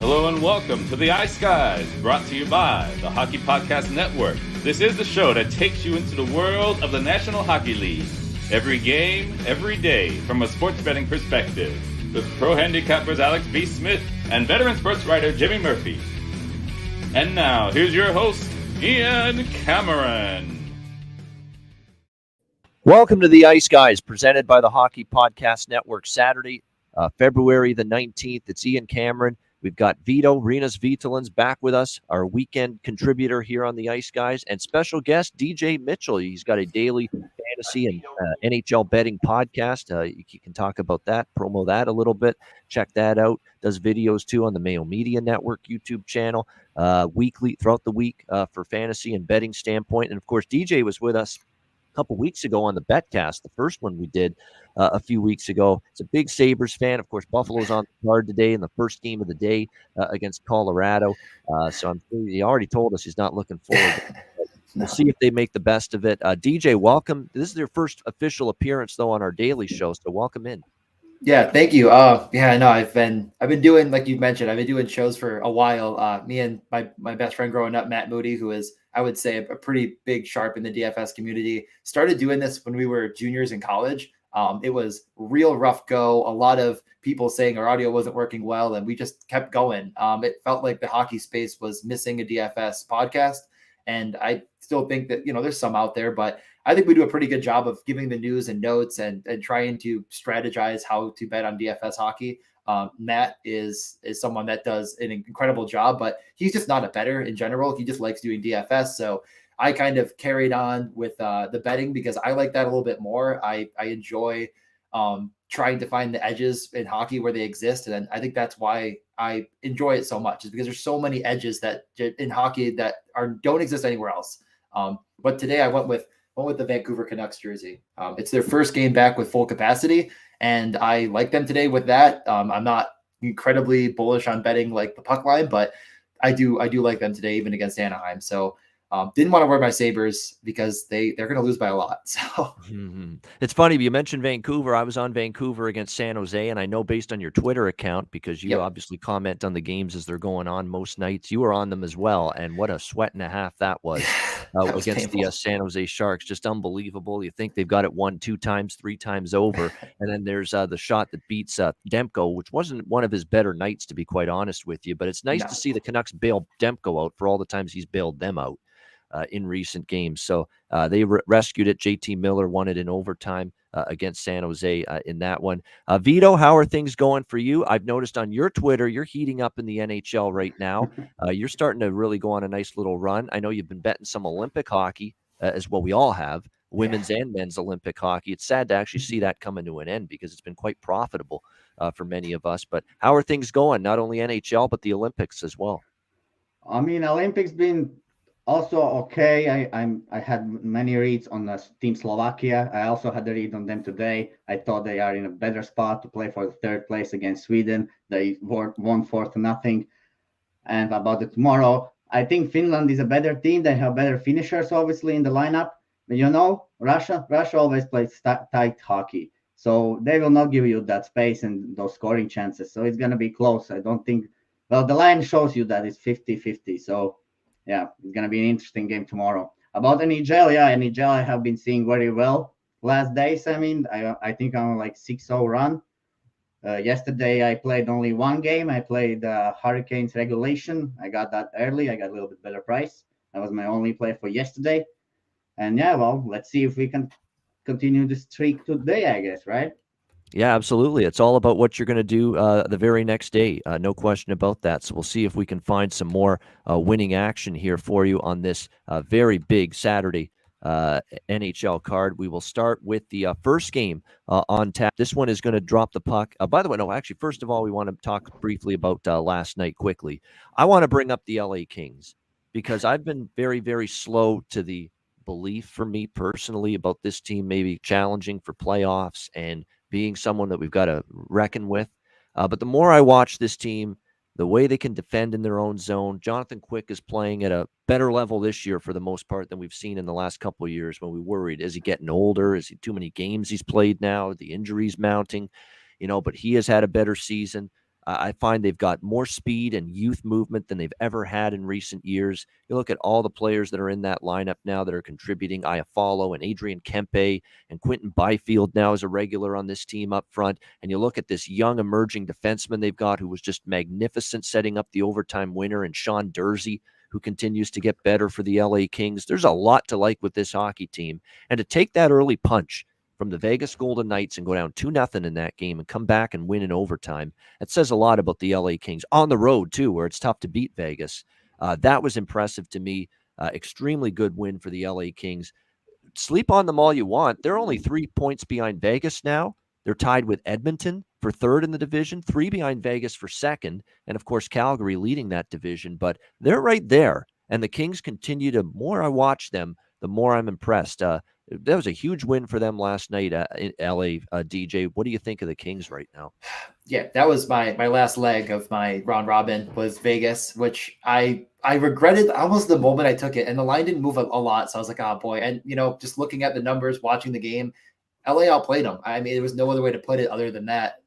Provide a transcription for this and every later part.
Hello and welcome to the Ice Guys, brought to you by the Hockey Podcast Network. This is the show that takes you into the world of the National Hockey League. Every game, every day, from a sports betting perspective, with pro handicappers Alex B. Smith and veteran sports writer Jimmy Murphy. And now, here's your host, Ian Cameron. Welcome to the Ice Guys, presented by the Hockey Podcast Network. Saturday, February the 19th. It's Ian Cameron. We've got Vito, Rinas Vitolin's back with us, our weekend contributor here on the Ice Guys, and special guest DJ Mitchell. He's got a daily fantasy and NHL betting podcast. You can talk about that, promo that a little bit. Check that out. Does videos too on the Mayo Media Network YouTube channel, weekly throughout the week for fantasy and betting standpoint. And of course, DJ was with us a couple weeks ago on the Betcast, the first one we did a few weeks ago. He's a big Sabres fan. Of course, Buffalo's on the card today in the first game of the day against Colorado. So I'm sure he already told us he's not looking forward to it. We'll see if they make the best of it. DJ, welcome. This is your first official appearance, though, on our daily show, so welcome in. Yeah, thank you. I've been doing, like you mentioned, I've been doing shows for a while. Me and my best friend growing up, Matt Moody, who is, I would say, a pretty big sharp in the DFS community, started doing this when we were juniors in college. It was real rough go. A lot of people saying our audio wasn't working well, and we just kept going. It felt like the hockey space was missing a DFS podcast, and I still think that, there's some out there, but I think we do a pretty good job of giving the news and notes and trying to strategize how to bet on DFS hockey. Matt is someone that does an incredible job, but he's just not a bettor in general. He just likes doing DFS. So I kind of carried on with the betting because I like that a little bit more. I enjoy trying to find the edges in hockey where they exist. And I think that's why I enjoy it so much, is because there's so many edges that in hockey that don't exist anywhere else. But today I went with the Vancouver Canucks jersey. It's their first game back with full capacity, and I like them today with that. I'm not incredibly bullish on betting like the puck line, but I do like them today, even against Anaheim. So didn't want to wear my Sabres because they're going to lose by a lot. So It's funny, you mentioned Vancouver. I was on Vancouver against San Jose, and I know based on your Twitter account, because you obviously comment on the games as they're going on most nights, you were on them as well. And what a sweat and a half that was, against painful. The San Jose Sharks. Just unbelievable. You think they've got it won 2 times, 3 times over. And then there's the shot that beats Demko, which wasn't one of his better nights, to be quite honest with you. But it's nice to see the Canucks bail Demko out for all the times he's bailed them out in recent games. So they rescued it. JT Miller won it in overtime against San Jose in that one. Vito, how are things going for you? I've noticed on your Twitter, you're heating up in the NHL right now. You're starting to really go on a nice little run. I know you've been betting some Olympic hockey as well. We all have women's and men's Olympic hockey. It's sad to actually see that coming to an end because it's been quite profitable for many of us. But how are things going? Not only NHL, but the Olympics as well. I mean, Olympics been also okay. I had many reads on the team Slovakia. I also had a read on them today. I thought they are in a better spot to play for the 3rd place against Sweden. They won 4-0. And about the tomorrow, I think Finland is a better team. They have better finishers, obviously, in the lineup. But Russia always plays tight hockey. So they will not give you that space and those scoring chances. So it's going to be close. I don't think, the line shows you that it's 50-50. So yeah, it's going to be an interesting game tomorrow. About NHL, NHL I have been seeing very well last days. I mean, I think I'm like 6-0 run. Yesterday, I played only one game. I played Hurricanes regulation. I got that early. I got a little bit better price. That was my only play for yesterday. And let's see if we can continue the streak today, I guess, right? Yeah, absolutely. It's all about what you're going to do the very next day. No question about that. So we'll see if we can find some more winning action here for you on this very big Saturday NHL card. We will start with the first game on tap. This one is going to drop the puck. By the way, no, actually, first of all, we want to talk briefly about last night quickly. I want to bring up the LA Kings because I've been very, very slow to the belief for me personally about this team maybe challenging for playoffs and being someone that we've got to reckon with. But the more I watch this team, the way they can defend in their own zone, Jonathan Quick is playing at a better level this year for the most part than we've seen in the last couple of years when we worried, is he getting older? Is he too many games he's played now? The injuries mounting, but he has had a better season. I find they've got more speed and youth movement than they've ever had in recent years. You look at all the players that are in that lineup now that are contributing, Iafallo and Adrian Kempe and Quentin Byfield now is a regular on this team up front. And you look at this young emerging defenseman they've got who was just magnificent setting up the overtime winner, and Sean Dursey, who continues to get better for the LA Kings. There's a lot to like with this hockey team. And to take that early punch from the Vegas Golden Knights and go down 2-0 in that game and come back and win in overtime, that says a lot about the LA Kings on the road, too, where it's tough to beat Vegas. That was impressive to me. Extremely good win for the LA Kings. Sleep on them all you want. They're only 3 points behind Vegas now. They're tied with Edmonton for third in the division, 3 behind Vegas for second, and, of course, Calgary leading that division. But they're right there, and the Kings continue to, more I watch them, the more I'm impressed. That was a huge win for them last night in LA, DJ. What do you think of the Kings right now? Yeah, that was my last leg of my round robin was Vegas, which I regretted almost the moment I took it, and the line didn't move a lot. So I was like, oh boy. And, just looking at the numbers, watching the game, LA outplayed them. I mean, there was no other way to put it other than that.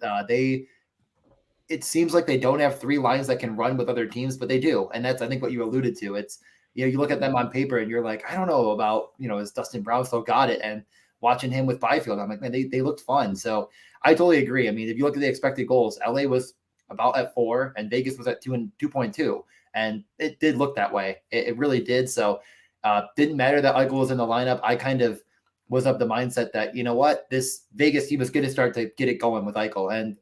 It seems like they don't have 3 lines that can run with other teams, but they do. And that's, I think, what you alluded to. It's, you look at them on paper and you're like, I don't know about, is Dustin Brown still got it? And watching him with Byfield, I'm like, man, they looked fun. So I totally agree. I mean, if you look at the expected goals, LA was about at 4 and Vegas was at 2.2. And it did look that way. It really did. So didn't matter that Eichel was in the lineup. I kind of was of the mindset that, you know what, this Vegas team was going to start to get it going with Eichel. And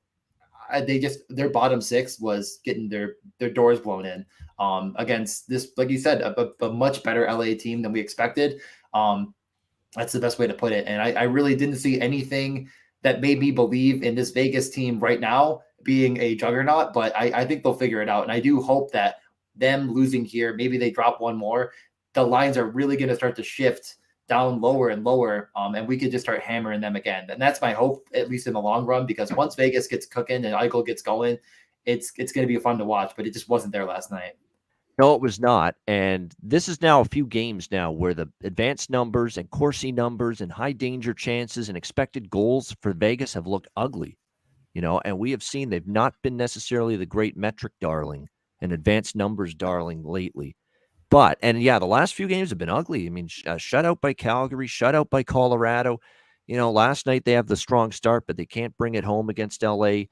their bottom 6 was getting their doors blown in against this, like you said, a much better LA team than we expected. That's the best way to put it. And I really didn't see anything that made me believe in this Vegas team right now being a juggernaut, but I think they'll figure it out. And I do hope that them losing here, maybe they drop one more, the lines are really going to start to shift down lower and lower, and we could just start hammering them again. And that's my hope, at least in the long run, because once Vegas gets cooking and Eichel gets going, it's going to be fun to watch, but it just wasn't there last night. No, it was not. And this is now a few games now where the advanced numbers and Corsi numbers and high danger chances and expected goals for Vegas have looked ugly, and we have seen they've not been necessarily the great metric darling and advanced numbers darling lately. But, and yeah, the last few games have been ugly. I mean, shut out by Calgary, shut out by Colorado. Last night they have the strong start, but they can't bring it home against LA.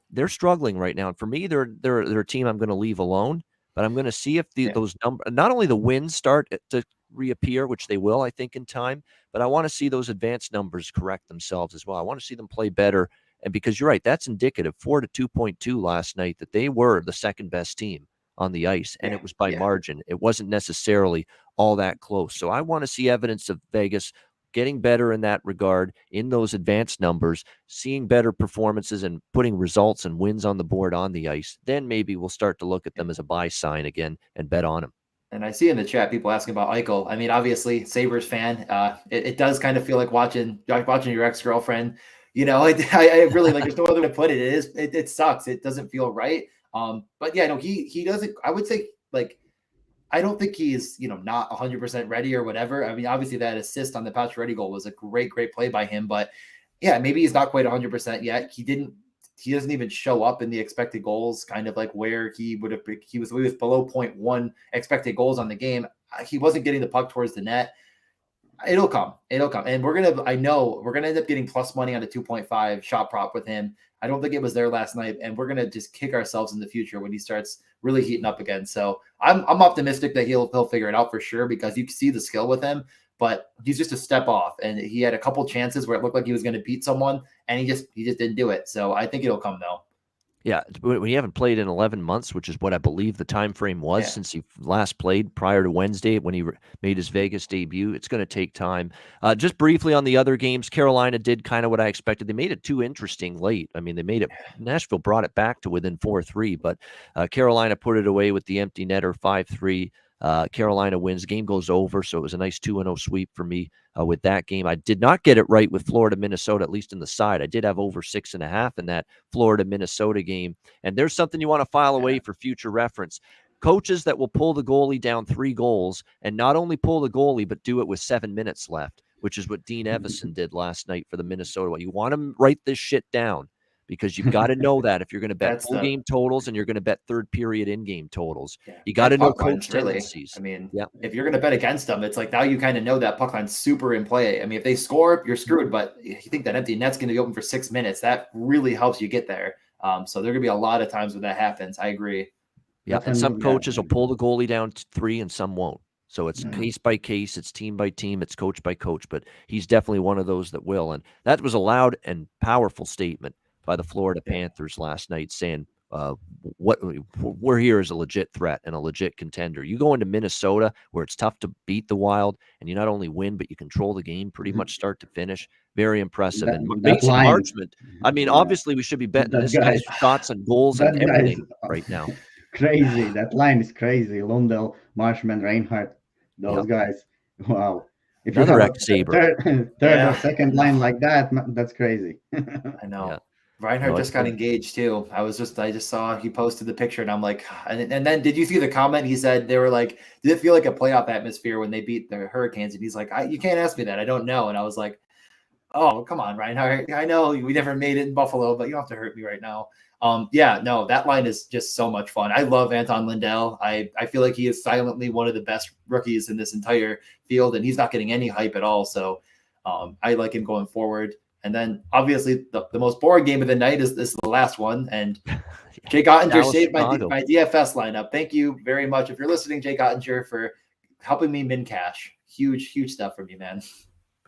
They're struggling right now. And for me, they're a team I'm going to leave alone. But I'm going to see if those numbers, not only the wins start to reappear, which they will, I think, in time, but I want to see those advanced numbers correct themselves as well. I want to see them play better. And because you're right, that's indicative, 4-2.2 last night, that they were the second best team on the ice, and it was by margin. It wasn't necessarily all that close. So I want to see evidence of Vegas getting better in that regard, in those advanced numbers, seeing better performances and putting results and wins on the board on the ice. Then maybe we'll start to look at them as a buy sign again and bet on them. And I see in the chat people asking about Eichel. I mean, obviously, Sabres fan. It does kind of feel like watching your ex-girlfriend. I really like. There's no other way to put it. It sucks. It doesn't feel right. But yeah, no, he doesn't. I would say I don't think he's not 100% ready or whatever. I mean, obviously that assist on the Pacioretty goal was a great play by him. But yeah, maybe he's not quite 100% yet. He doesn't even show up in the expected goals, kind of like where he would have. He was below 0.1 expected goals on the game. He wasn't getting the puck towards the net. It'll come. And I know we're going to end up getting plus money on a 2.5 shot prop with him. I don't think it was there last night, and we're going to just kick ourselves in the future when he starts really heating up again. So I'm optimistic that he'll figure it out for sure, because you can see the skill with him, but he's just a step off, and he had a couple chances where it looked like he was going to beat someone, and he just didn't do it. So I think it'll come though. Yeah, when you haven't played in 11 months, which is what I believe the time frame was since he last played prior to Wednesday when he made his Vegas debut, it's going to take time. Just briefly on the other games, Carolina did kind of what I expected. They made it too interesting late. I mean, Nashville brought it back to within 4-3, but Carolina put it away with the empty netter 5-3. Carolina wins. Game goes over, so it was a nice 2-0 sweep for me with that game. I did not get it right with Florida, Minnesota, at least in the side. I did have over 6.5 in that Florida, Minnesota game. And there's something you want to file away for future reference. Coaches that will pull the goalie down 3 goals and not only pull the goalie, but do it with 7 minutes left, which is what Dean Evison did last night for the Minnesota. You want to write this shit down. because you've got to know that if you're going to bet That's full the game totals and you're going to bet third period in-game totals, yeah. you got to And know puck lines, coach really. tendencies. I mean, yeah. if you're going to bet against them, it's like now you kind of know that puck line's super in play. I mean, if they score, you're screwed. But if you think that empty net's going to be open for 6 minutes, that really helps you get there. So there are going to be a lot of times when that happens. I agree. Yeah, and some coaches will pull the goalie down to 3 and some won't. So it's case by case, it's team by team, it's coach by coach, but he's definitely one of those that will. And that was a loud and powerful statement by the Florida Panthers last night saying, what we're here as a legit threat and a legit contender. You go into Minnesota where it's tough to beat the Wild and you not only win, but you control the game pretty much start to finish. Very impressive. And Mason Marchment, I mean, obviously we should be betting this guy's shots and goals and everything right now. Crazy. That line is crazy. Lundell, Marchment, Reinhardt, those guys. Wow. If Another you have ex-Sabre. third or second line like that, that's crazy. I know. Yeah. Reinhardt just got engaged too. I just saw he posted the picture and I'm like, and then did you see the comment? He said they were like, did it feel like a playoff atmosphere when they beat the Hurricanes? And he's like, you can't ask me that. I don't know. And I was like, oh, come on, Reinhardt. I know we never made it in Buffalo, but you don't have to hurt me right now. That line is just so much fun. I love Anton Lundell. I feel like he is silently one of the best rookies in this entire field, and he's not getting any hype at all. So I like him going forward. And then obviously the most boring game of the night is the last one. And Jake Ottinger saved my DFS lineup. Thank you very much. If you're listening, Jake Ottinger, for helping me min cash. Huge stuff from you, man.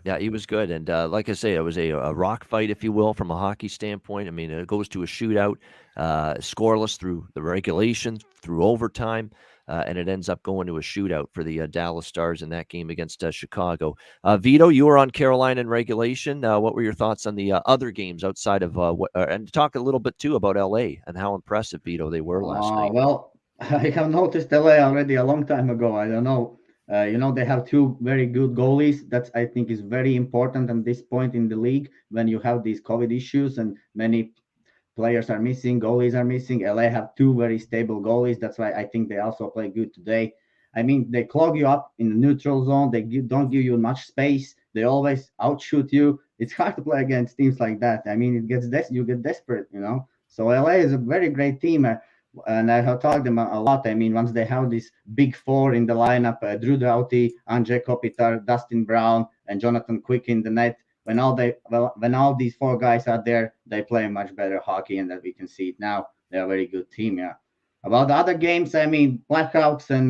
Yeah, he was good. And like I say, it was a rock fight, if you will, from a hockey standpoint. I mean, it goes to a shootout, scoreless through the regulation, through overtime, and it ends up going to a shootout for the Dallas Stars in that game against Chicago. Vito, you were on Carolina in regulation. What were your thoughts on the other games outside of and talk a little bit, too, about L.A. and how impressive, Vito, they were last night? Well, I have noticed LA already a long time ago. I don't know. They have 2 very good goalies. That's, I think, is very important at this point in the league when you have these COVID issues and many players are missing, goalies are missing. LA have 2 very stable goalies. That's why I think they also play good today. I mean, they clog you up in the neutral zone. They don't give you much space. They always outshoot you. It's hard to play against teams like that. I mean, you get desperate, So LA is a very great team. And I have talked them a lot. I mean, once they have this big 4 in the lineup, Drew Doughty, Andrzej Kopitar, Dustin Brown, and Jonathan Quick in the net, when all these 4 guys are there, they play much better hockey, and that we can see it now. They're a very good team, yeah. About the other games, I mean, Blackhawks and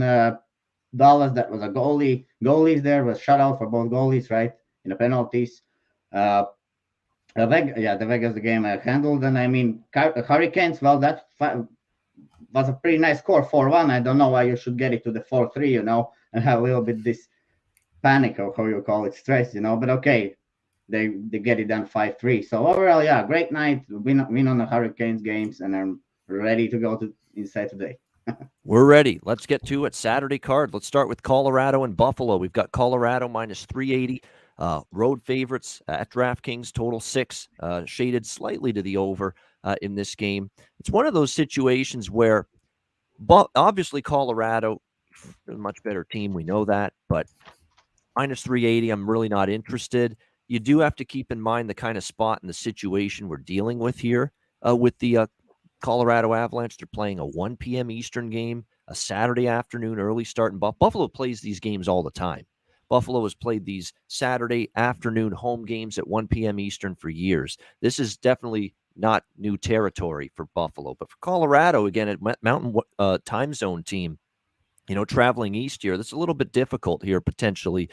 Dallas, that was a goalies there, was shutout for both goalies, right, in the penalties. The Vegas game I handled, and I mean, Hurricanes, well, that was a pretty nice score, 4-1. I don't know why you should get it to the 4-3, and have a little bit this panic, or how you call it, stress, but okay, they get it done 5-3. So overall, yeah, great night. Win on the Hurricanes games, and I'm ready to go to inside today. We're ready. Let's get to it. Saturday card. Let's start with Colorado and Buffalo. We've got Colorado minus 380. Road favorites at DraftKings, total 6, shaded slightly to the over in this game. It's one of those situations where obviously Colorado is a much better team. We know that, but minus 380, I'm really not interested. You do have to keep in mind the kind of spot and the situation we're dealing with here with the Colorado Avalanche. They're playing a 1 p.m. Eastern game, a Saturday afternoon early start. And Buffalo plays these games all the time. Buffalo has played these Saturday afternoon home games at 1 p.m. Eastern for years. This is definitely not new territory for Buffalo. But for Colorado, again, a mountain time zone team, traveling east here, that's a little bit difficult here potentially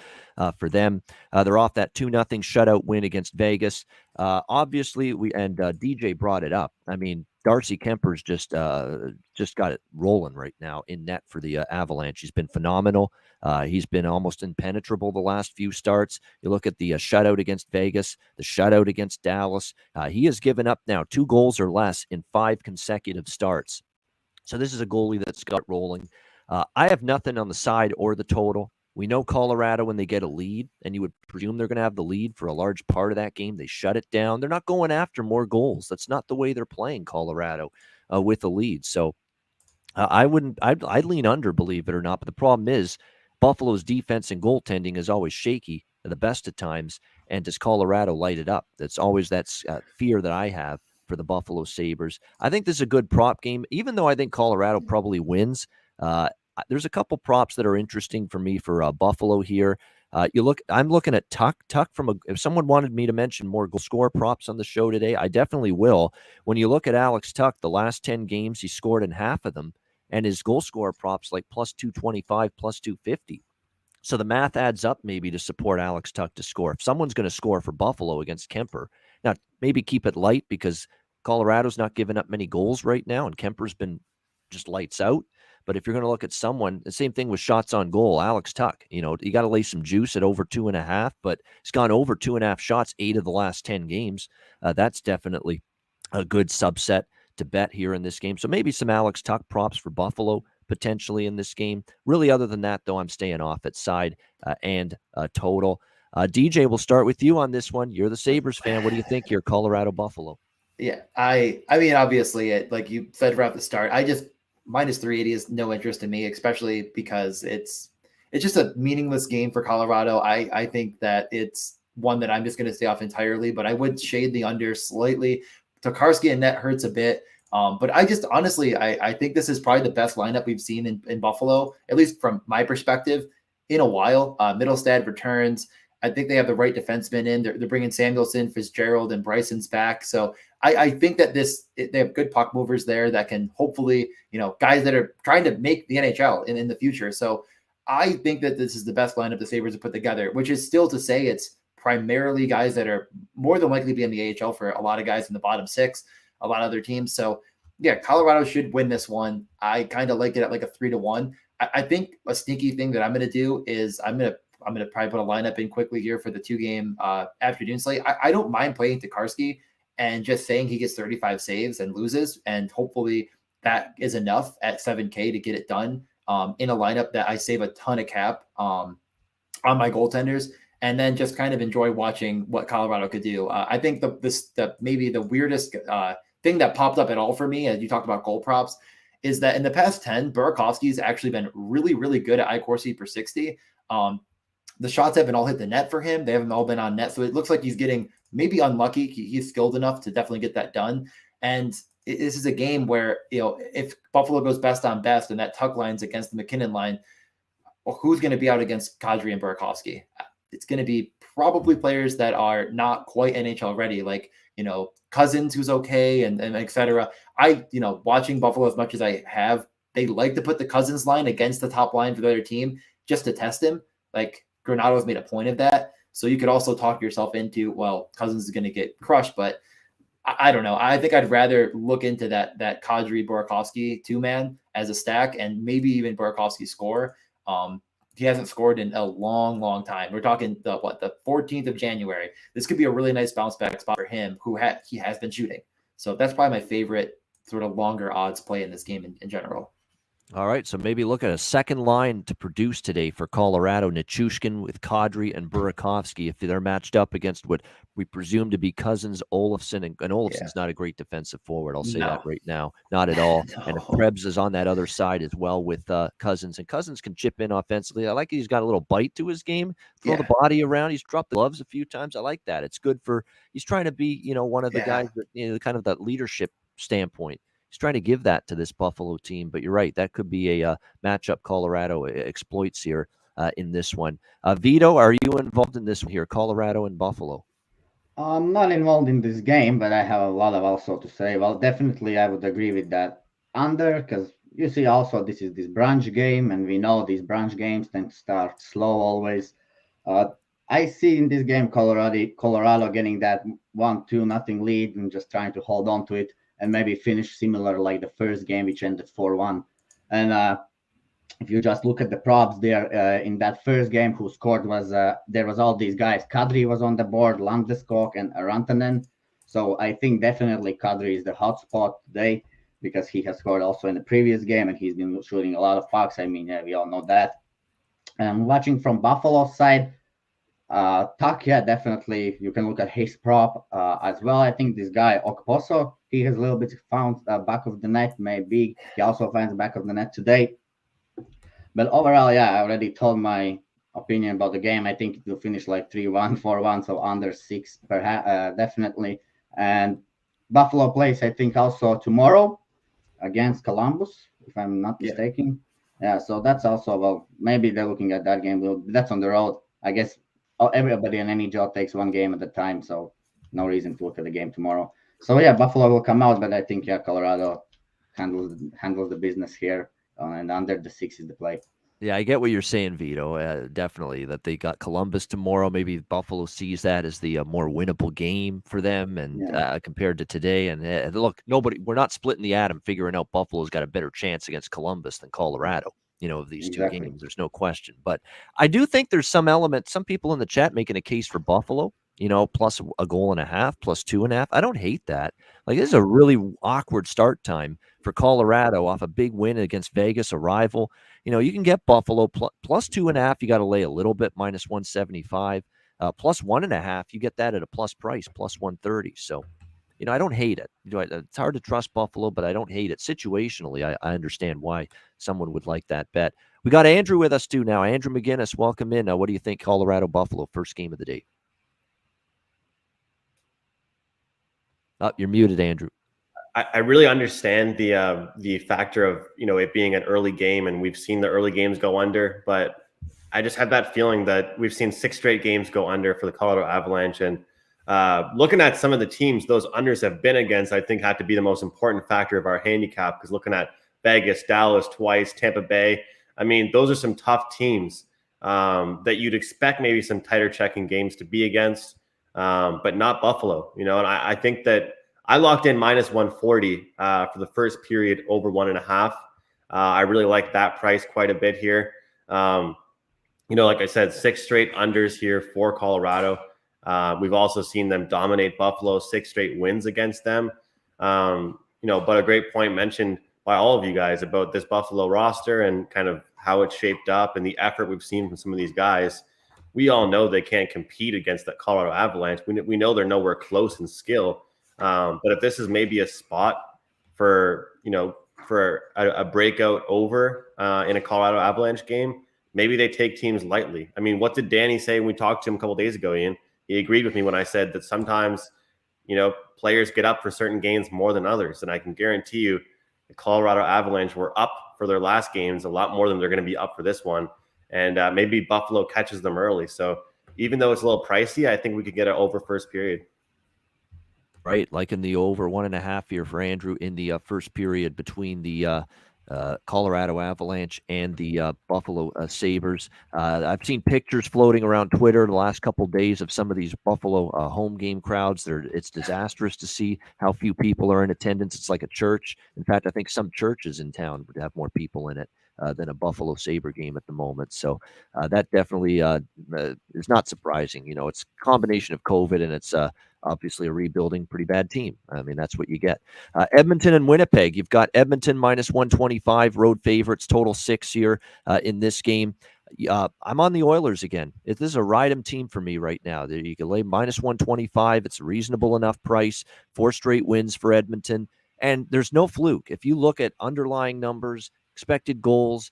for them. They're off that 2-0 shutout win against Vegas. Obviously, DJ brought it up. I mean, Darcy Kemper's just got it rolling right now in net for the Avalanche. He's been phenomenal. He's been almost impenetrable the last few starts. You look at the shutout against Vegas, the shutout against Dallas. He has given up now 2 goals or less in 5 consecutive starts. So this is a goalie that's got rolling. I have nothing on the side or the total. We know Colorado, when they get a lead, and you would presume they're going to have the lead for a large part of that game, they shut it down. They're not going after more goals. That's not the way they're playing Colorado with a lead. So I'd lean under, believe it or not. But the problem is Buffalo's defense and goaltending is always shaky at the best of times. And does Colorado light it up? That's always that fear that I have for the Buffalo Sabres. I think this is a good prop game, even though I think Colorado probably wins. There's a couple props that are interesting for me for Buffalo here. I'm looking at Tuck. If someone wanted me to mention more goal score props on the show today, I definitely will. When you look at Alex Tuck, the last 10 games, he scored in half of them, and his goal score props like plus 225, plus 250. So the math adds up maybe to support Alex Tuck to score. If someone's going to score for Buffalo against Kemper, now maybe keep it light because Colorado's not giving up many goals right now, and Kemper's been just lights out. But if you're going to look at someone, the same thing with shots on goal, Alex Tuck, you got to lay some juice at over 2.5, but he's gone over 2.5 shots 8 of the last 10 games. That's definitely a good subset to bet here in this game. So maybe some Alex Tuck props for Buffalo potentially in this game. Really, other than that, though, I'm staying off at side and total. DJ, we'll start with you on this one. You're the Sabres fan. What do you think here, Colorado Buffalo? Yeah, I mean, obviously, like you said right at the start, minus 380 is no interest in me, especially because it's just a meaningless game for Colorado. I think that it's one that I'm just going to stay off entirely, but I would shade the under slightly. Tokarski and net hurts a bit. But I just honestly, I think this is probably the best lineup we've seen in Buffalo, at least from my perspective, in a while. Middlestad returns. I think they have the right defensemen in. They're bringing Samuelson, Fitzgerald, and Bryson's back. So I think that they have good puck movers there that can hopefully, guys that are trying to make the NHL in the future. So I think that this is the best lineup the Sabres have put together, which is still to say it's primarily guys that are more than likely to be in the AHL for a lot of guys in the bottom 6, a lot of other teams. So yeah, Colorado should win this one. I kind of like it at like a 3-1. I think a sneaky thing that I'm going to do is I'm going to probably put a lineup in quickly here for the 2-game afternoon slate. I don't mind playing Tokarski and just saying he gets 35 saves and loses. And hopefully that is enough at 7K to get it done in a lineup that I save a ton of cap on my goaltenders, and then just kind of enjoy watching what Colorado could do. I think maybe the weirdest thing that popped up at all for me, as you talked about goal props, is that in the past 10, Burakovsky's actually been really, really good at iCorsi per 60. The shots haven't all hit the net for him. They haven't all been on net. So it looks like he's getting maybe unlucky. He's skilled enough to definitely get that done. And this is a game where, if Buffalo goes best on best and that tuck line's against the McKinnon line, well, who's going to be out against Kadri and Burakovsky? It's going to be probably players that are not quite NHL ready, like, Cousins, who's okay, and et cetera. Watching Buffalo as much as I have, they like to put the Cousins line against the top line for the other team just to test him. Like, Granado's made a point of that. So you could also talk yourself into, well, Cousins is going to get crushed, but I don't know. I think I'd rather look into that Kadri Burakovsky 2-man as a stack, and maybe even Burakovsky score. He hasn't scored in a long, long time. We're talking the 14th of January. This could be a really nice bounce back spot for him, he has been shooting. So that's probably my favorite sort of longer odds play in this game in general. All right, so maybe look at a second line to produce today for Colorado. Nichushkin with Kadri and Burakovsky, if they're matched up against what we presume to be Cousins, Olofsson, and Olofsson's not a great defensive forward. I'll say that right now. Not at all. No. And if Krebs is on that other side as well with Cousins, and Cousins can chip in offensively. I like he's got a little bite to his game, throw the body around. He's dropped the gloves a few times. I like that. It's good he's trying to be, one of the guys that, kind of that leadership standpoint. He's trying to give that to this Buffalo team, but you're right. That could be a matchup Colorado exploits here in this one. Vito, are you involved in this one here, Colorado and Buffalo? I'm not involved in this game, but I have a lot of also to say. Well, definitely I would agree with that under, because you see also this is this brunch game, and we know these brunch games tend to start slow always. I see in this game Colorado getting that 1-2-0 lead and just trying to hold on to it, and maybe finish similar like the first game, which ended 4-1. And if you just look at the props there, in that first game, who scored was there was all these guys. Kadri was on the board, Landeskog and Rantanen. So I think definitely Kadri is the hot spot today, because he has scored also in the previous game, and he's been shooting a lot of pucks. I mean, we all know that. And watching from Buffalo's side, Tuck, definitely you can look at his prop as well. I think this guy Okposo, he has a little bit found back of the net. Maybe he also finds back of the net today. But overall, I already told my opinion about the game. I think it will finish like 3-1, 4-1, so under 6 perhaps, definitely. And Buffalo plays, I think, also tomorrow against Columbus, if I'm not mistaken. Yeah, so that's also, well, maybe they're looking at that game. Well, that's on the road. I guess everybody in NHL takes one game at a time, so no reason to look at the game tomorrow. So yeah, Buffalo will come out, but I think Colorado handles the business here, and under the 6 is the play. Yeah, I get what you're saying, Vito. Definitely that they got Columbus tomorrow. Maybe Buffalo sees that as the more winnable game for them, and compared to today. And look, we're not splitting the atom, figuring out Buffalo's got a better chance against Columbus than Colorado. Of these two games, there's no question. But I do think there's some element. Some people in the chat making a case for Buffalo. Plus a goal and a half, plus 2.5. I don't hate that. Like, this is a really awkward start time for Colorado off a big win against Vegas, a rival. You can get Buffalo plus 2.5. You got to lay a little bit, minus 175. Plus 1.5. You get that at a plus price, plus 130. So, I don't hate it. It's hard to trust Buffalo, but I don't hate it. Situationally, I understand why someone would like that bet. We got Andrew with us too now. Andrew McGinnis, welcome in. What do you think, Colorado Buffalo, first game of the day? You're muted, Andrew. I really understand the factor of it being an early game, and we've seen the early games go under, but I just have that feeling that we've seen 6 straight games go under for the Colorado Avalanche, and looking at some of the teams those unders have been against, I think had to be the most important factor of our handicap, because looking at Vegas, Dallas twice, Tampa Bay, I mean, those are some tough teams that you'd expect maybe some tighter checking games to be against, but not Buffalo, and I think that I locked in minus 140 for the first period over 1.5. I really like that price quite a bit here. Like I said, 6 straight unders here for Colorado. We've also seen them dominate Buffalo, 6 straight wins against them. But a great point mentioned by all of you guys about this Buffalo roster and kind of how it's shaped up and the effort we've seen from some of these guys. We all know they can't compete against the Colorado Avalanche. We know they're nowhere close in skill. But if this is maybe a spot for a breakout over in a Colorado Avalanche game, maybe they take teams lightly. I mean, what did Danny say when we talked to him a couple of days ago, Ian? He agreed with me when I said that sometimes, players get up for certain games more than others. And I can guarantee you the Colorado Avalanche were up for their last games a lot more than they're going to be up for this one. And maybe Buffalo catches them early. So even though it's a little pricey, I think we could get it over first period. Right, like in the over 1.5 here for Andrew in the first period between the Colorado Avalanche and the Buffalo Sabres. I've seen pictures floating around Twitter the last couple of days of some of these Buffalo home game crowds. It's disastrous to see how few people are in attendance. It's like a church. In fact, I think some churches in town would have more people in it than a Buffalo Sabre game at the moment. So that definitely is not surprising. It's a combination of COVID and it's obviously a rebuilding, pretty bad team. I mean, that's what you get. Edmonton and Winnipeg. You've got Edmonton minus 125, road favorites, total 6 here in this game. I'm on the Oilers again. This is a ride-em team for me right now. You can lay minus 125. It's a reasonable enough price. 4 straight wins for Edmonton. And there's no fluke. If you look at underlying numbers, expected goals,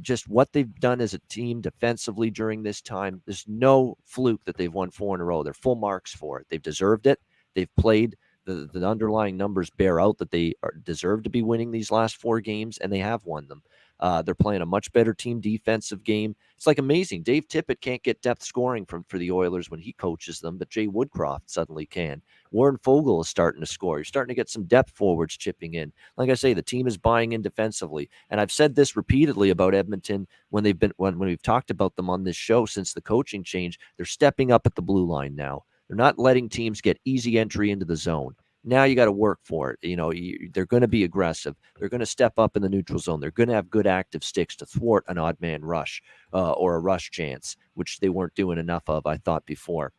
just what they've done as a team defensively during this time, there's no fluke that they've won 4 in a row. They're full marks for it. They've deserved it. They've played. The underlying numbers bear out that they deserve to be winning these last 4 games, and they have won them. They're playing a much better team defensive game. It's like amazing. Dave Tippett can't get depth scoring for the Oilers when he coaches them, but Jay Woodcroft suddenly can. Warren Fogle is starting to score. You're starting to get some depth forwards chipping in. Like I say, the team is buying in defensively. And I've said this repeatedly about Edmonton when we've talked about them on this show since the coaching change. They're stepping up at the blue line now. They're not letting teams get easy entry into the zone. Now you got to work for it. They're going to be aggressive. They're going to step up in the neutral zone. They're going to have good active sticks to thwart an odd man rush or a rush chance, which they weren't doing enough of, I thought, before.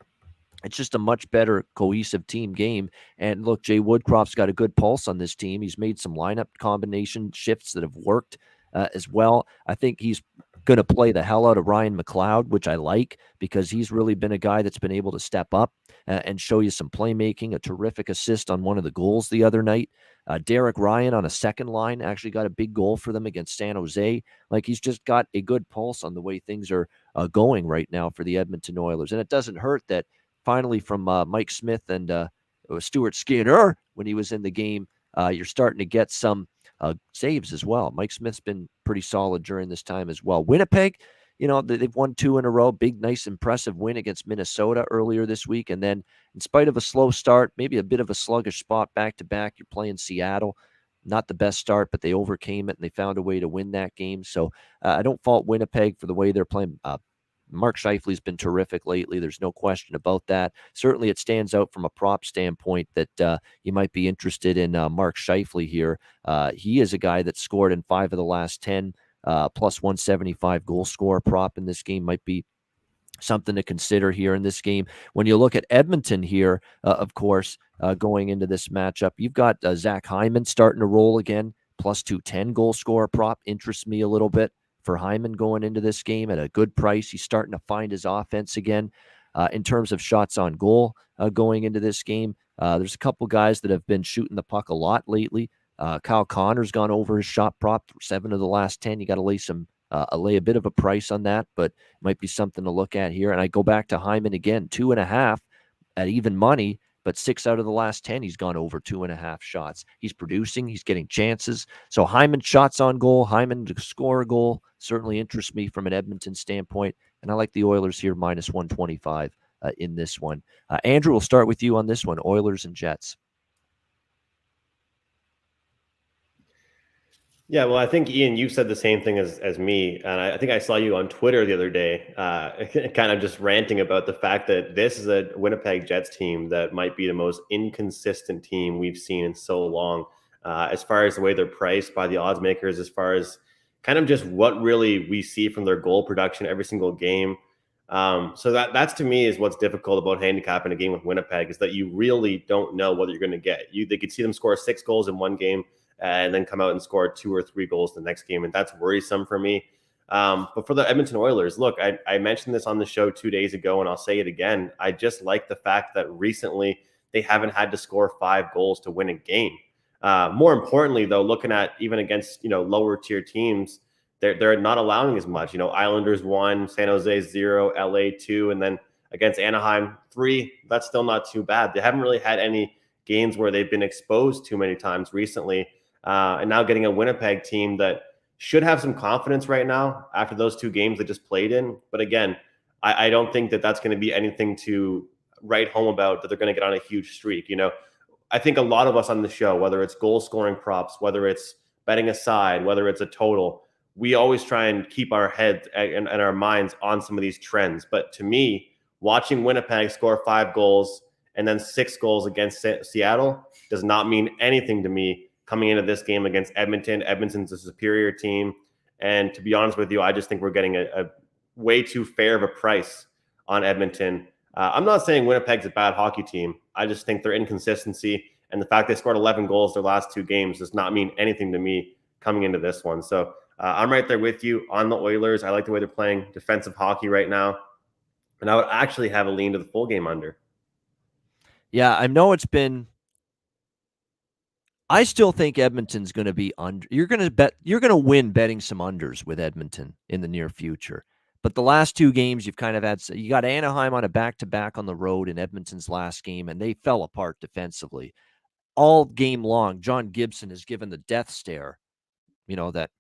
It's just a much better cohesive team game. And look, Jay Woodcroft's got a good pulse on this team. He's made some lineup combination shifts that have worked as well. I think he's going to play the hell out of Ryan McLeod, which I like because he's really been a guy that's been able to step up and show you some playmaking, a terrific assist on one of the goals the other night. Derek Ryan on a second line actually got a big goal for them against San Jose. Like, he's just got a good pulse on the way things are going right now for the Edmonton Oilers. And it doesn't hurt that finally from Mike Smith and Stuart Skinner when he was in the game. You're starting to get some saves as well. Mike Smith's been pretty solid during this time as well. Winnipeg, they've won 2 in a row. Big, nice, impressive win against Minnesota earlier this week. And then in spite of a slow start, maybe a bit of a sluggish spot back-to-back, you're playing Seattle. Not the best start, but they overcame it, and they found a way to win that game. So I don't fault Winnipeg for the way they're playing. Mark Scheifele's been terrific lately. There's no question about that. Certainly it stands out from a prop standpoint that you might be interested in Mark Scheifele here. He is a guy that scored in 5 of the last 10, plus 175 goal scorer prop in this game might be something to consider here in this game. When you look at Edmonton here, of course, going into this matchup, you've got Zach Hyman starting to roll again, plus 210 goal scorer prop. Interests me a little bit for Hyman going into this game at a good price. He's starting to find his offense again. In terms of shots on goal going into this game, there's a couple guys that have been shooting the puck a lot lately. Kyle Connor's gone over his shot prop, 7 of the last 10. You got to lay a bit of a price on that, but might be something to look at here. And I go back to Hyman again, 2.5 at even money, but 6 out of the last 10, he's gone over 2.5 shots. He's producing, he's getting chances. So Hyman shots on goal, Hyman to score a goal certainly interests me from an Edmonton standpoint. And I like the Oilers here, minus 125 in this one. Andrew, we'll start with you on this one, Oilers and Jets. Yeah, well, I think, Ian, you said the same thing as me. And I think I saw you on Twitter the other day kind of just ranting about the fact that this is a Winnipeg Jets team that might be the most inconsistent team we've seen in so long, as far as the way they're priced by the odds makers, as far as kind of just what really we see from their goal production every single game. So that's to me is what's difficult about handicapping a game with Winnipeg, is that you really don't know what you're going to get. They could see them score 6 goals in one game and then come out and score 2 or 3 goals the next game. And that's worrisome for me. But for the Edmonton Oilers, look, I mentioned this on the show 2 days ago, and I'll say it again. I just like the fact that recently they haven't had to score 5 goals to win a game. More importantly, though, looking at even against, lower tier teams, they're not allowing as much. Islanders 1, San Jose 0, LA 2, and then against Anaheim 3. That's still not too bad. They haven't really had any games where they've been exposed too many times recently. And now getting a Winnipeg team that should have some confidence right now after those 2 games they just played in. But again, I don't think that that's going to be anything to write home about, that they're going to get on a huge streak. I think a lot of us on the show, whether it's goal scoring props, whether it's betting aside, whether it's a total, we always try and keep our heads and our minds on some of these trends. But to me, watching Winnipeg score 5 goals and then 6 goals against Seattle does not mean anything to me coming into this game against Edmonton. Edmonton's a superior team. And to be honest with you, I just think we're getting a way too fair of a price on Edmonton. I'm not saying Winnipeg's a bad hockey team. I just think their inconsistency and the fact they scored 11 goals their last 2 games does not mean anything to me coming into this one. So I'm right there with you on the Oilers. I like the way they're playing defensive hockey right now. And I would actually have a lean to the full game under. Yeah, I know it's been... I still think Edmonton's going to be under. You're going to win betting some unders with Edmonton in the near future. But the last 2 games you've kind of had, you got Anaheim on a back-to-back on the road in Edmonton's last game, and they fell apart defensively. All game long, John Gibson has given the death stare, that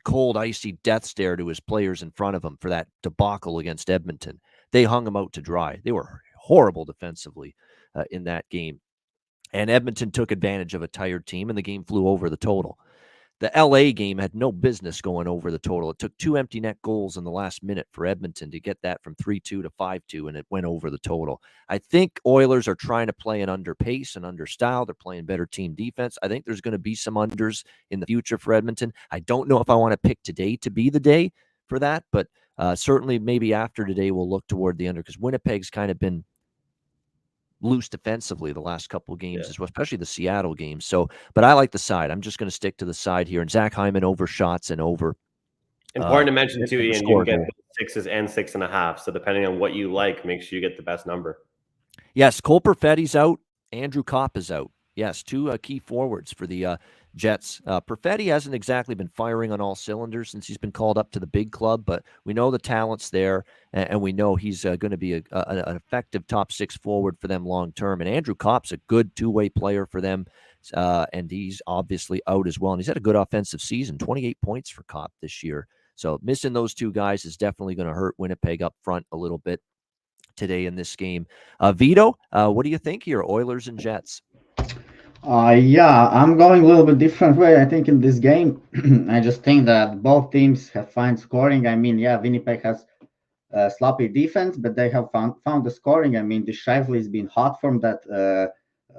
cold, icy death stare to his players in front of him for that debacle against Edmonton. They hung him out to dry. They were horrible defensively in that game. And Edmonton took advantage of a tired team, and the game flew over the total. The LA game had no business going over the total. It took 2 empty net goals in the last minute for Edmonton to get that from 3-2 to 5-2, and it went over the total. I think Oilers are trying to play an under pace and under style. They're playing better team defense. I think there's going to be some unders in the future for Edmonton. I don't know if I want to pick today to be the day for that, but certainly maybe after today we'll look toward the under, because Winnipeg's kind of been loose defensively the last couple of games, as well, especially the Seattle game. So, but I like the side. I'm just going to stick to the side here. And Zach Hyman over shots and over. Important to mention too, Ian, you can get 6s and 6.5. So depending on what you like, make sure you get the best number. Yes, Cole Perfetti's out. Andrew Kopp is out. Yes, two key forwards for the Jets. Perfetti hasn't exactly been firing on all cylinders since he's been called up to the big club, but we know the talent's there, and we know he's going to be an effective top six forward for them long term. And Andrew Kopp's a good two-way player for them, and he's obviously out as well. And he's had a good offensive season, 28 points for Kopp this year. So missing those two guys is definitely going to hurt Winnipeg up front a little bit today in this game. Vito, what do you think here, Oilers and Jets? Yeah, I'm going a little bit different way. I think in this game, I just think that both teams have fine scoring. I mean, yeah, Winnipeg has sloppy defense, but they have found the scoring. I mean, the Shively has been hot from that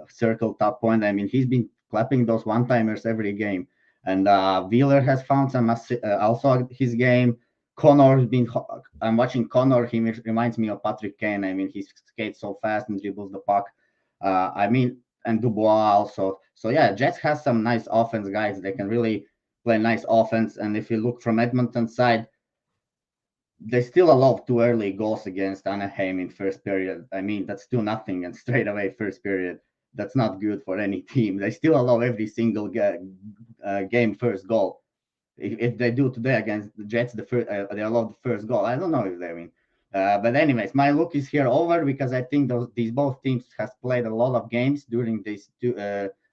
circle top point. I mean, he's been clapping those one-timers every game. And Wheeler has found some also his game. Connor has been. I'm watching Connor. He reminds me of Patrick Kane. I mean, he skates so fast and dribbles the puck. And Dubois also. So yeah, Jets has some nice offense guys. They can really play nice offense. And if you look from Edmonton's side, they still allow 2 early goals against Anaheim in first period. I mean, that's 2-0 and straight away first period. That's not good for any team. They still allow every single game first goal. If they do today against the Jets, they allow the first goal. I don't know if they win. But anyways, my look is here over because I think these both teams has played a lot of games during these two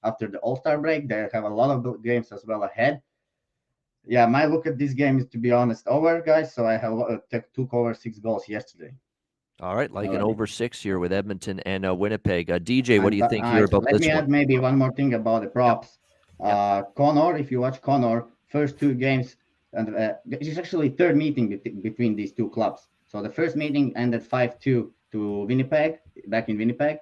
after the All-Star break. They have a lot of games as well ahead. Yeah, my look at this game is, to be honest, over, guys. So I have took over 6 goals yesterday. All right, like an over 6 here with Edmonton and Winnipeg. DJ, what do you think here about this one? Let me add maybe one more thing about the props. Connor, if you watch Connor, first 2 games, and it's actually third meeting between these two clubs. So the first meeting ended 5-2 to Winnipeg, back in Winnipeg.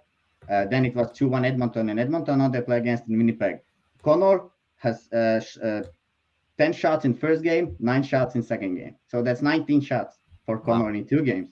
Then it was 2-1 Edmonton, and Edmonton now they play against in Winnipeg. Connor has 10 shots in first game, 9 shots in second game. So that's 19 shots for Connor in 2 games.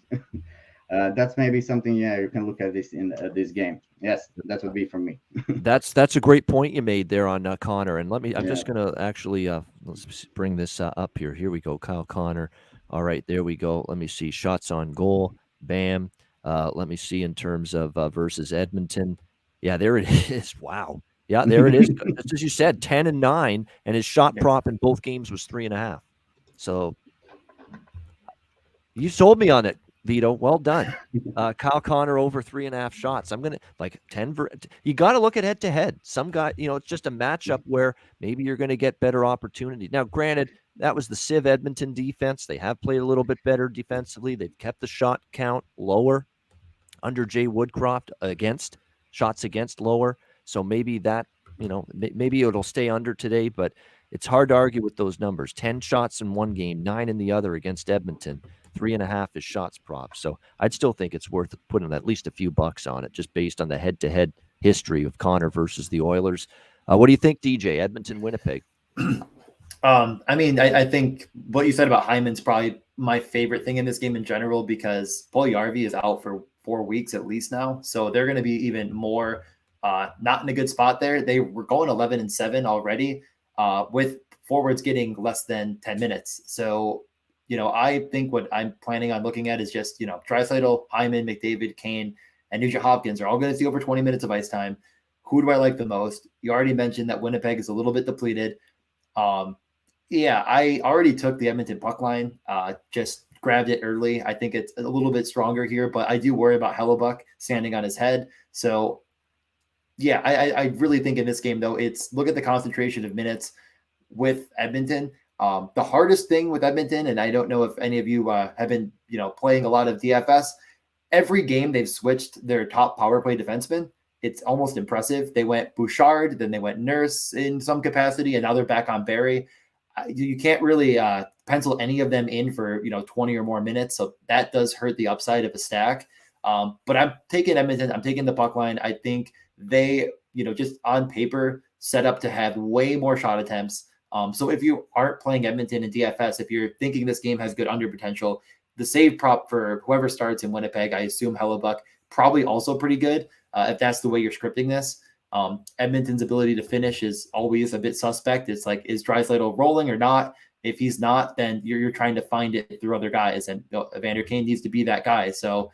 That's maybe something, you can look at this in this game. Yes, that would be from me. That's a great point you made there on Connor. And I'm just going to actually, let's bring this up here. Here we go, Kyle Connor. All right, there we go. Let me see. Shots on goal. Bam. Let me see in terms of versus Edmonton. Yeah, there it is. Wow. Yeah, there it is. Just as you said, 10 and 9, and his shot prop in both games was 3.5. So you sold me on it, Vito. Well done. Kyle Connor over 3.5 shots. I'm going to 10. You got to look at head to head. Some guy, it's just a matchup where maybe you're going to get better opportunity. Now, granted, that was the Civ Edmonton defense. They have played a little bit better defensively. They've kept the shot count lower under Jay Woodcroft against shots against lower. So maybe that, maybe it'll stay under today, but it's hard to argue with those numbers. 10 shots in one game, 9 in the other against Edmonton. 3.5 is shots prop. So I'd still think it's worth putting at least a few bucks on it, just based on the head-to-head history of Connor versus the Oilers. What do you think, DJ? Edmonton, Winnipeg? I think what you said about Hyman's probably my favorite thing in this game in general, because Puljujarvi is out for 4 weeks at least now. So they're going to be even more not in a good spot there. They were going 11-7 already with forwards getting less than 10 minutes. So, I think what I'm planning on looking at is just, Draisaitl, Hyman, McDavid, Kane, and Nugent Hopkins are all going to see over 20 minutes of ice time. Who do I like the most? You already mentioned that Winnipeg is a little bit depleted. I already took the Edmonton puck line, just grabbed it early. I think it's a little bit stronger here, but I do worry about Hellebuck standing on his head. So, I really think in this game, though, it's look at the concentration of minutes with Edmonton. The hardest thing with Edmonton, and I don't know if any of you have been, playing a lot of DFS, every game they've switched their top power play defenseman. It's almost impressive. They went Bouchard, then they went Nurse in some capacity, and now they're back on Barry. You can't really pencil any of them in for 20 or more minutes, so that does hurt the upside of a stack. But I'm taking Edmonton. I'm taking the puck line. I think they, just on paper, set up to have way more shot attempts. So if you aren't playing Edmonton in DFS, if you're thinking this game has good under potential, the save prop for whoever starts in Winnipeg, I assume Hellebuck, probably also pretty good if that's the way you're scripting this. Edmonton's ability to finish is always a bit suspect. It's like, is Draisaitl rolling or not? If he's not, then you're trying to find it through other guys, and Evander Kane needs to be that guy. So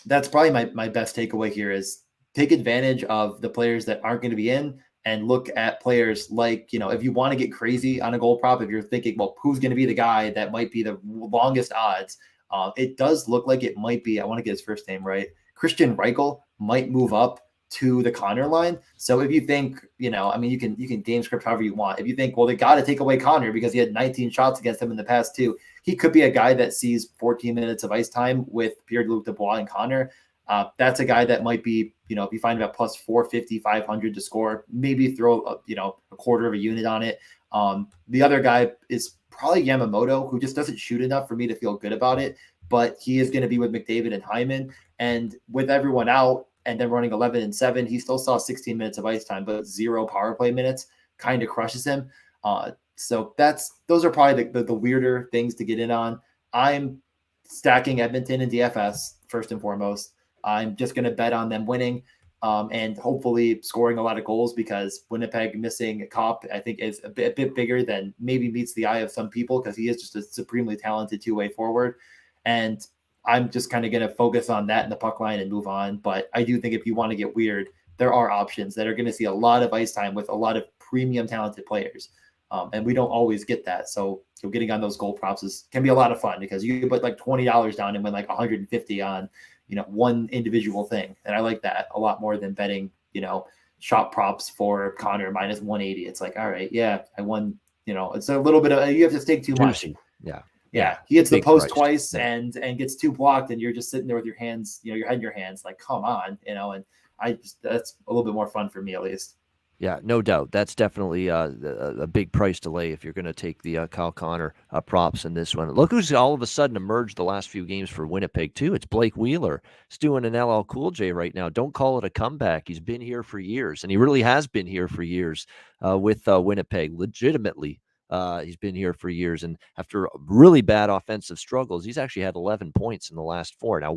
that's probably my best takeaway here is take advantage of the players that aren't going to be in and look at players like, if you want to get crazy on a goal prop, if you're thinking, well, who's going to be the guy that might be the longest odds? It does look like it might be, I want to get his first name right, Christian Reichel might move up to the Connor line. So if you think, you can game script however you want. If you think, well, they got to take away Connor because he had 19 shots against him in the past two, he could be a guy that sees 14 minutes of ice time with Pierre-Luc Dubois and Connor. That's a guy that might be, if you find him at plus 450, 500 to score, maybe throw a quarter of a unit on it. The other guy is probably Yamamoto, who just doesn't shoot enough for me to feel good about it, but he is going to be with McDavid and Hyman, and with everyone out and then running 11-7, he still saw 16 minutes of ice time, but 0 power play minutes kind of crushes him. So those are probably the weirder things to get in on. I'm stacking Edmonton and DFS first and foremost. I'm just going to bet on them winning and hopefully scoring a lot of goals, because Winnipeg missing Kopp, I think, is a bit bigger than maybe meets the eye of some people, because he is just a supremely talented two-way forward. And I'm just kind of going to focus on that in the puck line and move on. But I do think if you want to get weird, there are options that are going to see a lot of ice time with a lot of premium talented players. And we don't always get that. So getting on those goal props can be a lot of fun, because you can put like $20 down and win like 150 on, one individual thing. And I like that a lot more than betting, shot props for Connor minus 180. It's like, all right, yeah, I won, it's a little bit of, you have to stake too much. Yeah. He hits the post twice and gets 2 blocked, and you're just sitting there with your hands, your head in your hands, like, come on, and that's a little bit more fun for me, at least. Yeah, no doubt. That's definitely a big price to lay if you're going to take the Kyle Connor props in this one. Look who's all of a sudden emerged the last few games for Winnipeg, too. It's Blake Wheeler. He's doing an LL Cool J right now. Don't call it a comeback. He's been here for years, and he really has been here for years with Winnipeg. Legitimately, he's been here for years. And after really bad offensive struggles, he's actually had 11 points in the last 4. Now,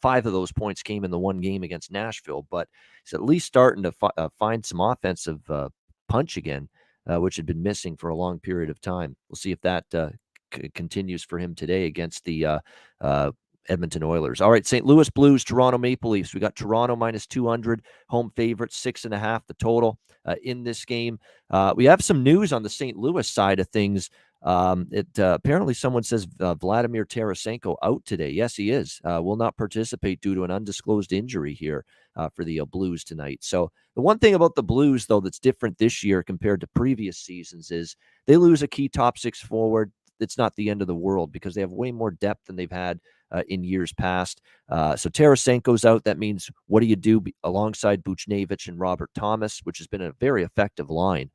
5 of those points came in the one game against Nashville, but he's at least starting to find some offensive punch again, which had been missing for a long period of time. We'll see if that continues for him today against the Edmonton Oilers. All right, St. Louis Blues, Toronto Maple Leafs. We got Toronto minus 200, home favorite, 6.5 the total in this game. We have some news on the St. Louis side of things. Apparently someone says Vladimir Tarasenko out today. Yes, he is. Will not participate due to an undisclosed injury here for the Blues tonight. So the one thing about the Blues, though, that's different this year compared to previous seasons is they lose a key top 6 forward. It's not the end of the world, because they have way more depth than they've had in years past. So Tarasenko's out. That means, what do you do alongside Buchnevich and Robert Thomas, which has been a very effective line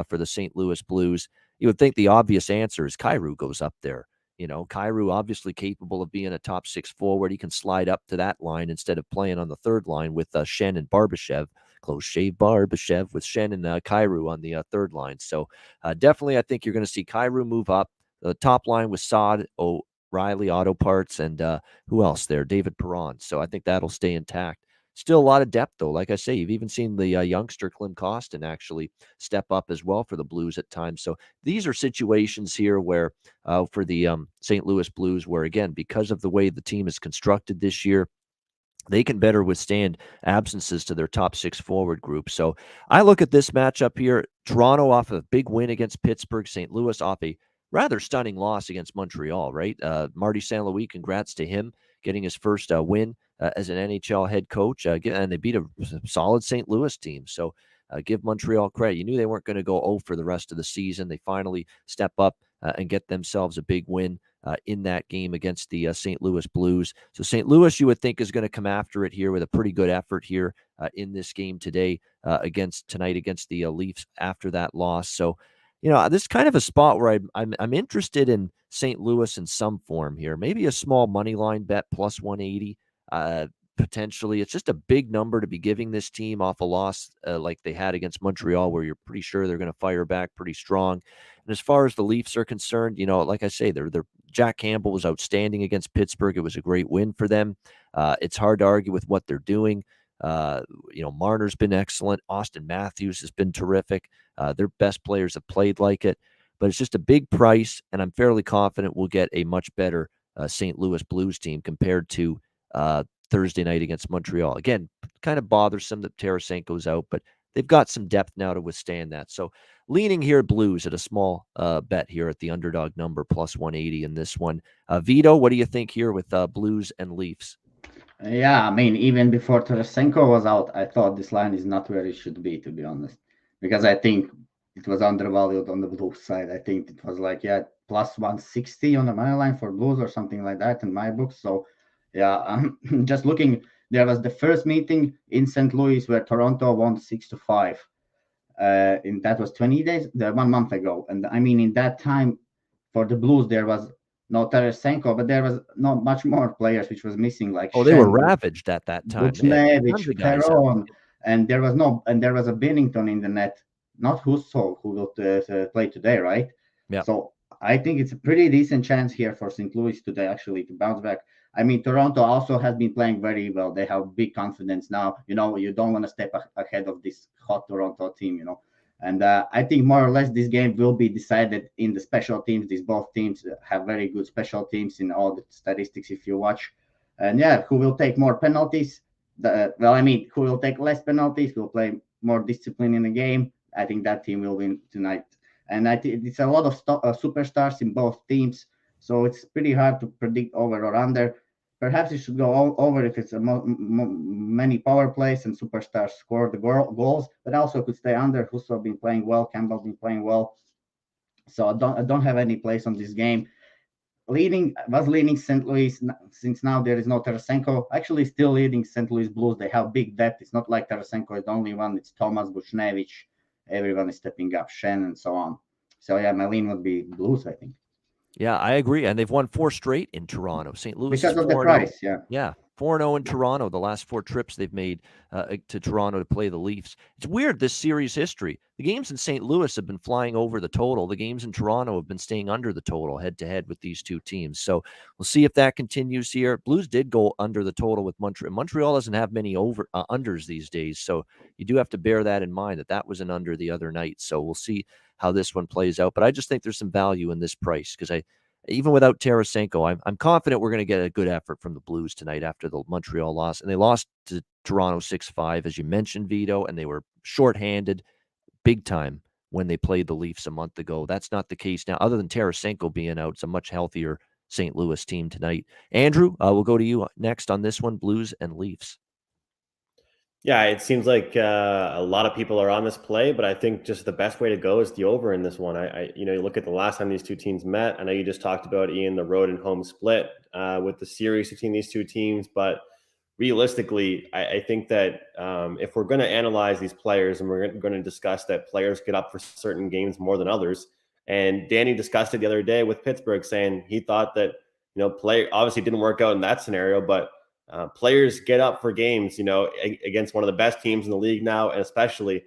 for the St. Louis Blues? You would think the obvious answer is Kyrou goes up there. Kyrou obviously capable of being a top 6 forward. He can slide up to that line instead of playing on the third line with Shen and Barbashev. Close shave Barbashev with Shen and Kyrou on the third line. So definitely I think you're going to see Kyrou move up. The top line with Saad, O'Reilly, Auto Parts, and who else there? David Perron. So I think that'll stay intact. Still a lot of depth, though. Like I say, you've even seen the youngster Klim Kostin actually step up as well for the Blues at times. So these are situations here where for the St. Louis Blues, where, again, because of the way the team is constructed this year, they can better withstand absences to their top 6 forward group. So I look at this matchup here. Toronto off a big win against Pittsburgh. St. Louis off a rather stunning loss against Montreal, right? Marty St. Louis, congrats to him, getting his first win as an NHL head coach. And they beat a solid St. Louis team. So give Montreal credit. You knew they weren't going to go 0 for the rest of the season. They finally step up and get themselves a big win in that game against the St. Louis Blues. So St. Louis, you would think, is going to come after it here with a pretty good effort here in this game today against the Leafs after that loss. So, this is kind of a spot where I'm interested in St. Louis in some form here. Maybe a small money line bet plus 180 potentially. It's just a big number to be giving this team off a loss like they had against Montreal, where you're pretty sure they're going to fire back pretty strong. And as far as the Leafs are concerned, like I say, they're Jack Campbell was outstanding against Pittsburgh. It was a great win for them. It's hard to argue with what they're doing. Marner's been excellent. Austin Matthews has been terrific. Their best players have played like it, but it's just a big price, and I'm fairly confident we'll get a much better St. Louis Blues team compared to Thursday night against Montreal. Again, kind of bothersome that Tarasenko's out, but they've got some depth now to withstand that. So leaning here Blues at a small bet here at the underdog number plus 180 in this one. Vito, what do you think here with Blues and Leafs? Yeah, I mean, even before Tarasenko was out, I thought this line is not where it should be, to be honest, because I think it was undervalued on the Blues side. I think it was like, plus 160 on the money line for Blues or something like that in my book. So, yeah, I'm just looking. There was the first meeting in St. Louis where Toronto won 6-5. And that was 20 days, 1 month ago. And I mean, in that time for the Blues, there was no Tarasenko, but there was not much more players which was missing. Like they were ravaged at that time. Buchnevich, Perron, and there was a Binnington in the net, not Husso, who will play today, right? Yeah. So I think it's a pretty decent chance here for St. Louis today, actually, to bounce back. I mean, Toronto also has been playing very well. They have big confidence now. You know, you don't want to step ahead of this hot Toronto team, you know. And I think more or less this game will be decided in the special teams. These both teams have very good special teams in all the statistics if you watch. And who will take more penalties? Who will take less penalties, will play more discipline in the game. I think that team will win tonight. And I think it's a lot of superstars in both teams. So it's pretty hard to predict over or under. Perhaps it should go over if it's many power plays and superstars score the goals, but also could stay under. Husso been playing well, Campbell been playing well, so I don't have any place on this game. Leading St. Louis, since now there is no Tarasenko. Actually, still leading St. Louis Blues. They have big depth. It's not like Tarasenko is the only one. It's Thomas, Buchnevich. Everyone is stepping up, Shen, and so on. So my lean would be Blues, I think. Yeah, I agree. And they've won 4 straight in Toronto. St. Louis because of the price, Yeah, 4-0 in Toronto, the last 4 trips they've made to Toronto to play the Leafs. It's weird, this series history. The games in St. Louis have been flying over the total. The games in Toronto have been staying under the total head-to-head with these two teams. So we'll see if that continues here. Blues did go under the total with Montreal. Montreal doesn't have many unders these days, so you do have to bear that in mind, that was an under the other night. So we'll see how this one plays out. But I just think there's some value in this price because even without Tarasenko, I'm confident we're going to get a good effort from the Blues tonight after the Montreal loss. And they lost to Toronto 6-5, as you mentioned, Vito, and they were shorthanded big time when they played the Leafs a month ago. That's not the case now. Other than Tarasenko being out, it's a much healthier St. Louis team tonight. Andrew, we'll go to you next on this one, Blues and Leafs. Yeah, it seems like a lot of people are on this play, but I think just the best way to go is the over in this one. You look at the last time these two teams met. I know you just talked about, Ian, the road and home split with the series between these two teams, but realistically, I think that if we're going to analyze these players and we're going to discuss that players get up for certain games more than others, and Danny discussed it the other day with Pittsburgh, saying he thought that play obviously didn't work out in that scenario, but players get up for games, against one of the best teams in the league now, and especially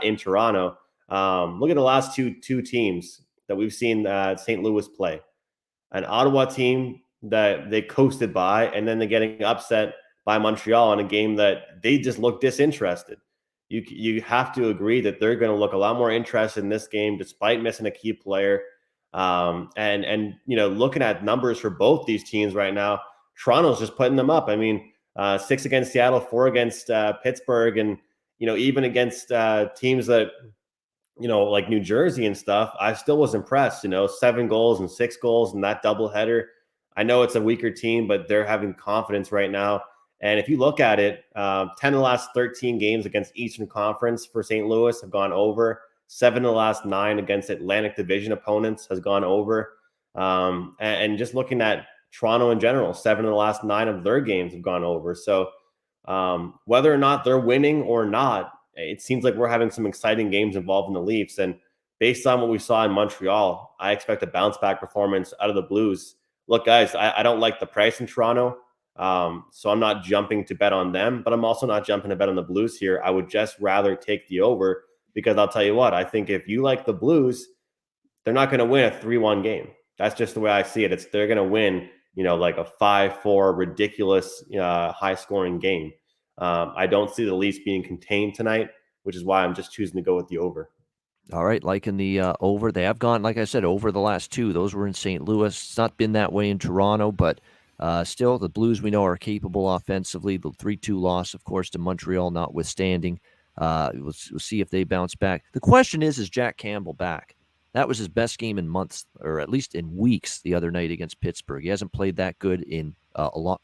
in Toronto. Look at the last two teams that we've seen St. Louis play. An Ottawa team that they coasted by, and then they're getting upset by Montreal in a game that they just look disinterested. You have to agree that they're going to look a lot more interested in this game despite missing a key player. And looking at numbers for both these teams right now, Toronto's just putting them up. I mean, 6 against Seattle, 4 against Pittsburgh, and even against teams that like New Jersey and stuff, I still was impressed. 7 goals and 6 goals in that doubleheader. I know it's a weaker team, but they're having confidence right now. And if you look at it, 10 of the last 13 games against Eastern Conference for St. Louis have gone over. 7 of the last 9 against Atlantic Division opponents has gone over. And just looking at Toronto in general, 7 of the last 9 of their games have gone over. So whether or not they're winning or not, it seems like we're having some exciting games involved in the Leafs. And based on what we saw in Montreal, I expect a bounce back performance out of the Blues. Look, guys, I don't like the price in Toronto. So I'm not jumping to bet on them, but I'm also not jumping to bet on the Blues here. I would just rather take the over because I'll tell you what, I think if you like the Blues, they're not going to win a 3-1 game. That's just the way I see it. They're going to win, like a 5-4 ridiculous high scoring game. I don't see the Leafs being contained tonight, which is why I'm just choosing to go with the over. All right, liking the over. They have gone, like I said, over the last 2. Those were in St. Louis. It's not been that way in Toronto, but Still, the Blues we know are capable offensively. The 3-2 loss, of course, to Montreal notwithstanding. We'll see if they bounce back. The question is Jack Campbell back? That was his best game in months, or at least in weeks, the other night against Pittsburgh. He hasn't played that good in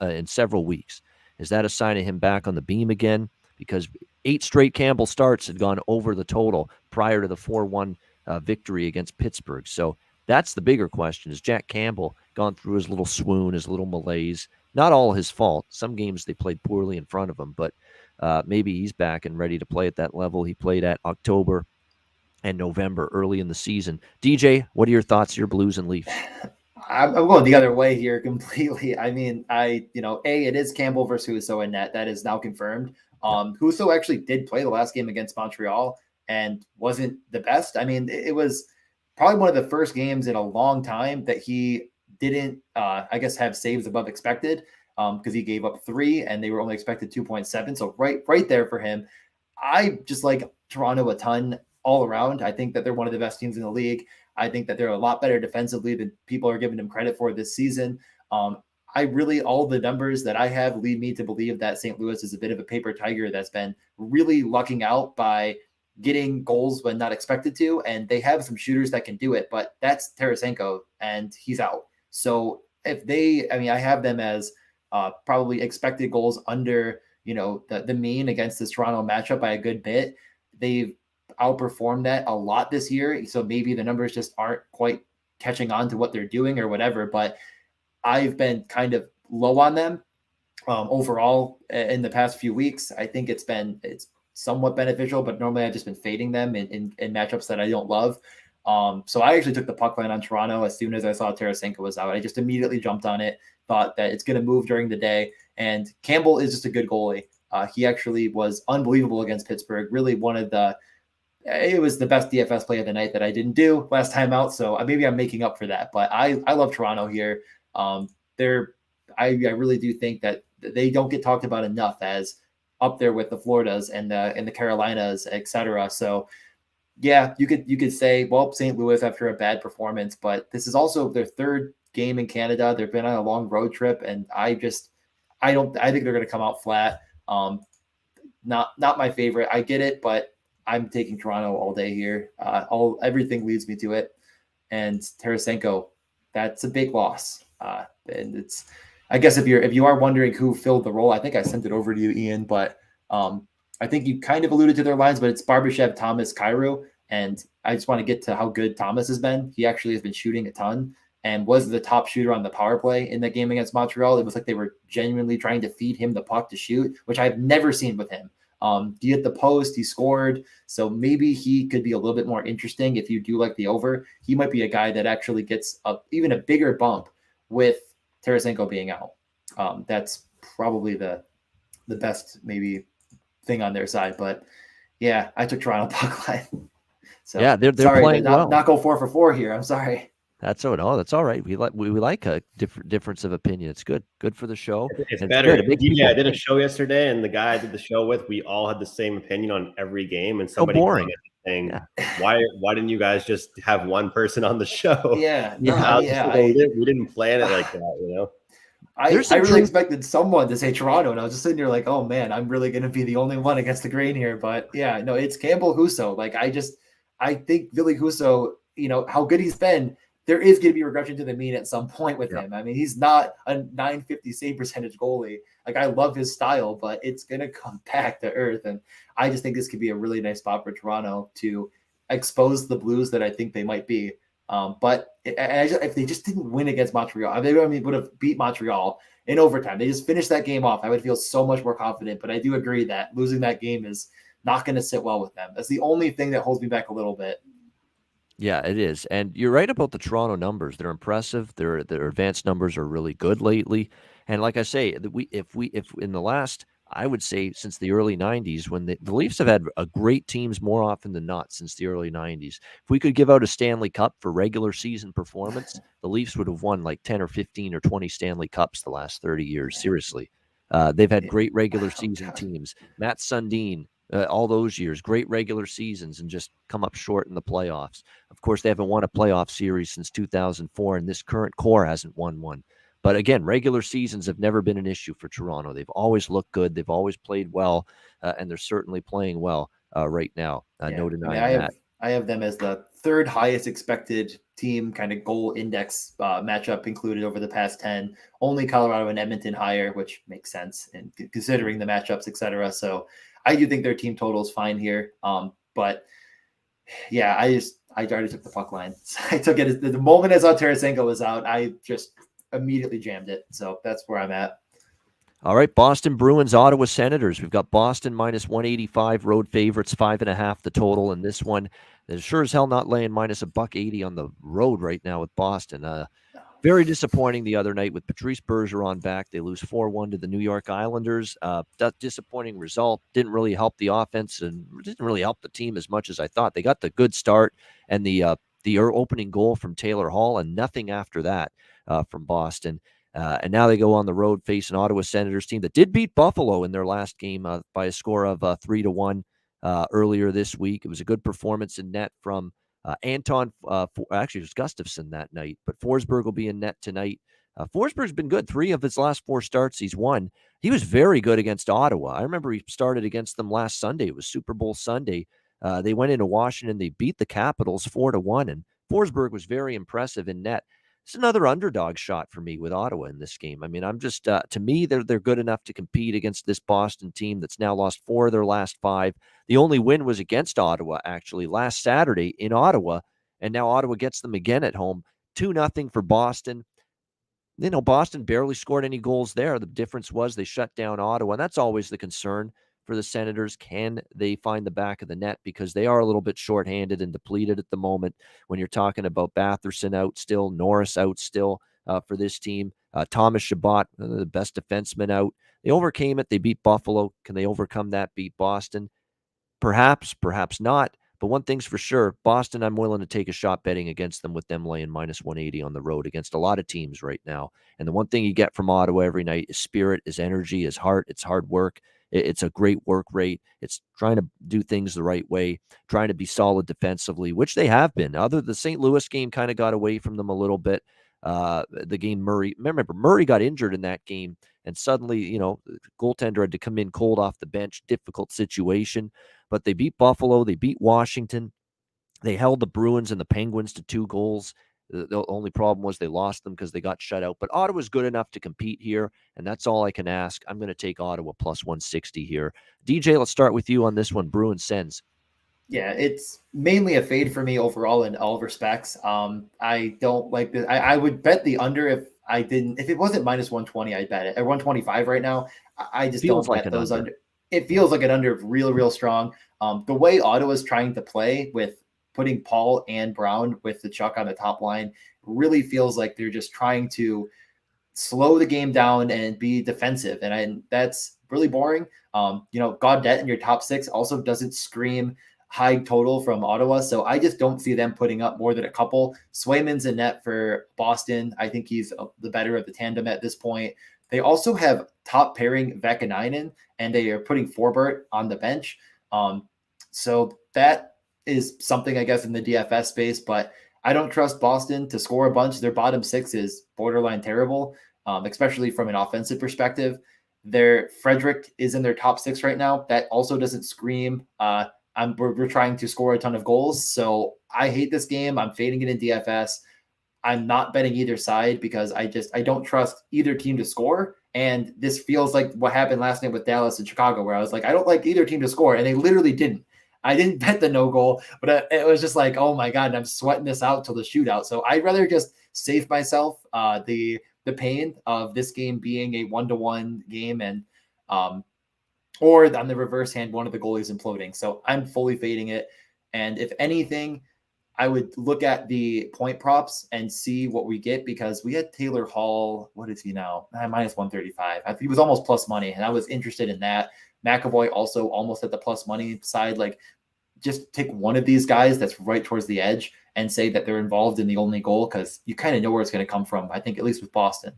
in several weeks. Is that a sign of him back on the beam again? Because 8 straight Campbell starts had gone over the total prior to the 4-1 victory against Pittsburgh. So that's the bigger question. Is Jack Campbell gone through his little swoon, his little malaise? Not all his fault. Some games they played poorly in front of him, but maybe he's back and ready to play at that level he played at October and November early in the season. DJ, what are your thoughts, your Blues and Leafs? I'm going the other way here completely. I mean, it is Campbell versus Husso in net. That is now confirmed. Husso actually did play the last game against Montreal and wasn't the best. I mean, it was probably one of the first games in a long time that he didn't, have saves above expected because he gave up 3 and they were only expected 2.7. So right there for him. I just like Toronto a ton all around. I think that they're one of the best teams in the league. I think that they're a lot better defensively than people are giving them credit for this season. All the numbers that I have lead me to believe that St. Louis is a bit of a paper tiger that's been really lucking out by getting goals when not expected to. And they have some shooters that can do it, but that's Tarasenko and he's out. So I have them as probably expected goals under, the mean against this Toronto matchup by a good bit. They've outperformed that a lot this year. So maybe the numbers just aren't quite catching on to what they're doing or whatever, but I've been kind of low on them overall in the past few weeks. I think it's somewhat beneficial, but normally I've just been fading them in matchups that I don't love. So I actually took the puck line on Toronto as soon as I saw Tarasenko was out. I just immediately jumped on it, thought that it's going to move during the day. And Campbell is just a good goalie. He actually was unbelievable against Pittsburgh. Really it was the best DFS play of the night that I didn't do last time out. So maybe I'm making up for that, but I love Toronto here. I really do think that they don't get talked about enough as up there with the Floridas and the Carolinas, etc. So yeah, you could say, well, St. Louis after a bad performance, but this is also their 3rd game in Canada. They've been on a long road trip, and I think they're going to come out flat. Not my favorite. I get it, but I'm taking Toronto all day here. Everything leads me to it. And Tarasenko, that's a big loss. And it's, I guess if you are wondering who filled the role, I think I sent it over to you, Ian, but I think you kind of alluded to their lines, but it's Barbashev, Thomas, Kyrou. And I just want to get to how good Thomas has been. He actually has been shooting a ton and was the top shooter on the power play in that game against Montreal. It was like they were genuinely trying to feed him the puck to shoot, which I've never seen with him. He hit the post, he scored. So maybe he could be a little bit more interesting if you do like the over. He might be a guy that actually gets even a bigger bump with Tarasenko being out. That's probably the best maybe thing on their side. But yeah, I took Toronto puck line. So yeah, they're sorry playing to well. Not go 4 for 4 here. I'm sorry. That's all right. We like a difference of opinion. It's good for the show. It's better. I did a show yesterday, and the guy I did the show with, we all had the same opinion on every game. And somebody commented saying, "Why didn't you guys just have one person on the show?" Yeah, we didn't plan it like that, I really expected someone to say Toronto, and I was just sitting there like, oh man, I'm really going to be the only one against the grain here. But yeah, no, it's Campbell Husso. Like I think Billy Husso, how good he's been. There is going to be regression to the mean at some point with him. I mean, he's not a 950 save percentage goalie. Like, I love his style, but it's going to come back to earth. And I just think this could be a really nice spot for Toronto to expose the Blues that I think they might be. But if they just didn't win against Montreal, they would have beat Montreal in overtime. They just finished that game off. I would feel so much more confident. But I do agree that losing that game is not going to sit well with them. That's the only thing that holds me back a little bit. Yeah, it is. And you're right about the Toronto numbers. They're impressive. Their advanced numbers are really good lately. And like I say, if in the last, I would say since the early 90s, when the Leafs have had a great teams more often than not since the early 90s. If we could give out a Stanley Cup for regular season performance, the Leafs would have won like 10 or 15 or 20 Stanley Cups the last 30 years. Seriously. They've had great regular season teams. Matt Sundin, all those years, great regular seasons, and just come up short in the playoffs. Of course, they haven't won a playoff series since 2004, and this current core hasn't won one. But again, regular seasons have never been an issue for Toronto. They've always looked good. They've always played well, and they're certainly playing well right now. No denying that. I have them as the third highest expected team, kind of goal index matchup included over the past 10. Only Colorado and Edmonton higher, which makes sense and considering the matchups, etc. So I do think their team total is fine here. But yeah, I already took the puck line. I took it the moment as Tarasenko was out. I just immediately jammed it. So that's where I'm at. All right, Boston Bruins, Ottawa Senators. We've got Boston minus 185, road favorites, 5.5 the total. And this one, they're sure as hell not laying minus $1.80 on the road right now with Boston. Very disappointing the other night with Patrice Bergeron back. They lose 4-1 to the New York Islanders. That disappointing result didn't really help the offense and didn't really help the team as much as I thought. They got the good start and the opening goal from Taylor Hall and nothing after that from Boston. And now they go on the road facing Ottawa Senators team that did beat Buffalo in their last game by a score of 3-1 earlier this week. It was a good performance in net from Anton. Actually, it was Gustafsson that night, but Forsberg will be in net tonight. Forsberg's been good. 3 of his last 4 starts he's won. He was very good against Ottawa. I remember he started against them last Sunday. It was Super Bowl Sunday. They went into Washington. They beat the Capitals 4-1, and Forsberg was very impressive in net. It's another underdog shot for me with Ottawa in this game. I mean, I'm just to me, they're good enough to compete against this Boston team that's now lost 4 of their last 5. The only win was against Ottawa, actually, last Saturday in Ottawa, and now Ottawa gets them again at home. 2-0 for Boston. You know, Boston barely scored any goals there. The difference was they shut down Ottawa, and that's always the concern for the Senators. Can they find the back of the net? Because they are a little bit shorthanded and depleted at the moment when you're talking about Batherson out still, Norris out still for this team. Thomas Chabot, the best defenseman, out. They overcame it. They beat Buffalo. Can they overcome that, beat Boston? Perhaps, perhaps not. But one thing's for sure, Boston, I'm willing to take a shot betting against them with them laying minus 180 on the road against a lot of teams right now. And the one thing you get from Ottawa every night is spirit, is energy, is heart, it's hard work. It's a great work rate. It's trying to do things the right way, trying to be solid defensively, which they have been. The St. Louis game kind of got away from them a little bit. The game remember, Murray got injured in that game, and suddenly, you know, the goaltender had to come in cold off the bench. Difficult situation. But they beat Buffalo. They beat Washington. They held the Bruins and the Penguins to 2 goals. The only problem was they lost them because they got shut out. But Ottawa's good enough to compete here, and that's all I can ask. I'm going to take Ottawa plus 160 here. DJ, let's start with you on this one. Bruins Sens. Yeah, it's mainly a fade for me overall in all respects. I don't like this. I would bet the under if it wasn't minus 120, I'd bet it. At 125 right now, I just don't bet those under. It feels like an under real strong. The way Ottawa's trying to play with putting Paul and Brown with the Chuck on the top line really feels like they're just trying to slow the game down and be defensive. And that's really boring. Gaudette in your top 6 also doesn't scream high total from Ottawa. So I just don't see them putting up more than a couple. Swayman's in net for Boston. I think he's the better of the tandem at this point. They also have top pairing Vakanainen, and they are putting Forbert on the bench. So that is something, I guess, in the DFS space, but I don't trust Boston to score a bunch. Their bottom 6 is borderline terrible, especially from an offensive perspective. Their Frederick is in their top 6 right now. That also doesn't scream. We're trying to score a ton of goals. So I hate this game. I'm fading it in DFS. I'm not betting either side because I don't trust either team to score. And this feels like what happened last night with Dallas and Chicago, where I was like, I don't like either team to score. And they literally didn't. I didn't bet the no goal, but it was just like, oh my God, and I'm sweating this out till the shootout. So I'd rather just save myself the pain of this game being a 1-1 game and or on the reverse hand, one of the goalies imploding. So I'm fully fading it. And if anything, I would look at the point props and see what we get because we had Taylor Hall. What is he now? Minus 135. I think he was almost plus money, and I was interested in that. McAvoy also almost at the plus money side. Like, just take one of these guys that's right towards the edge and say that they're involved in the only goal because you kind of know where it's going to come from. I think at least with Boston.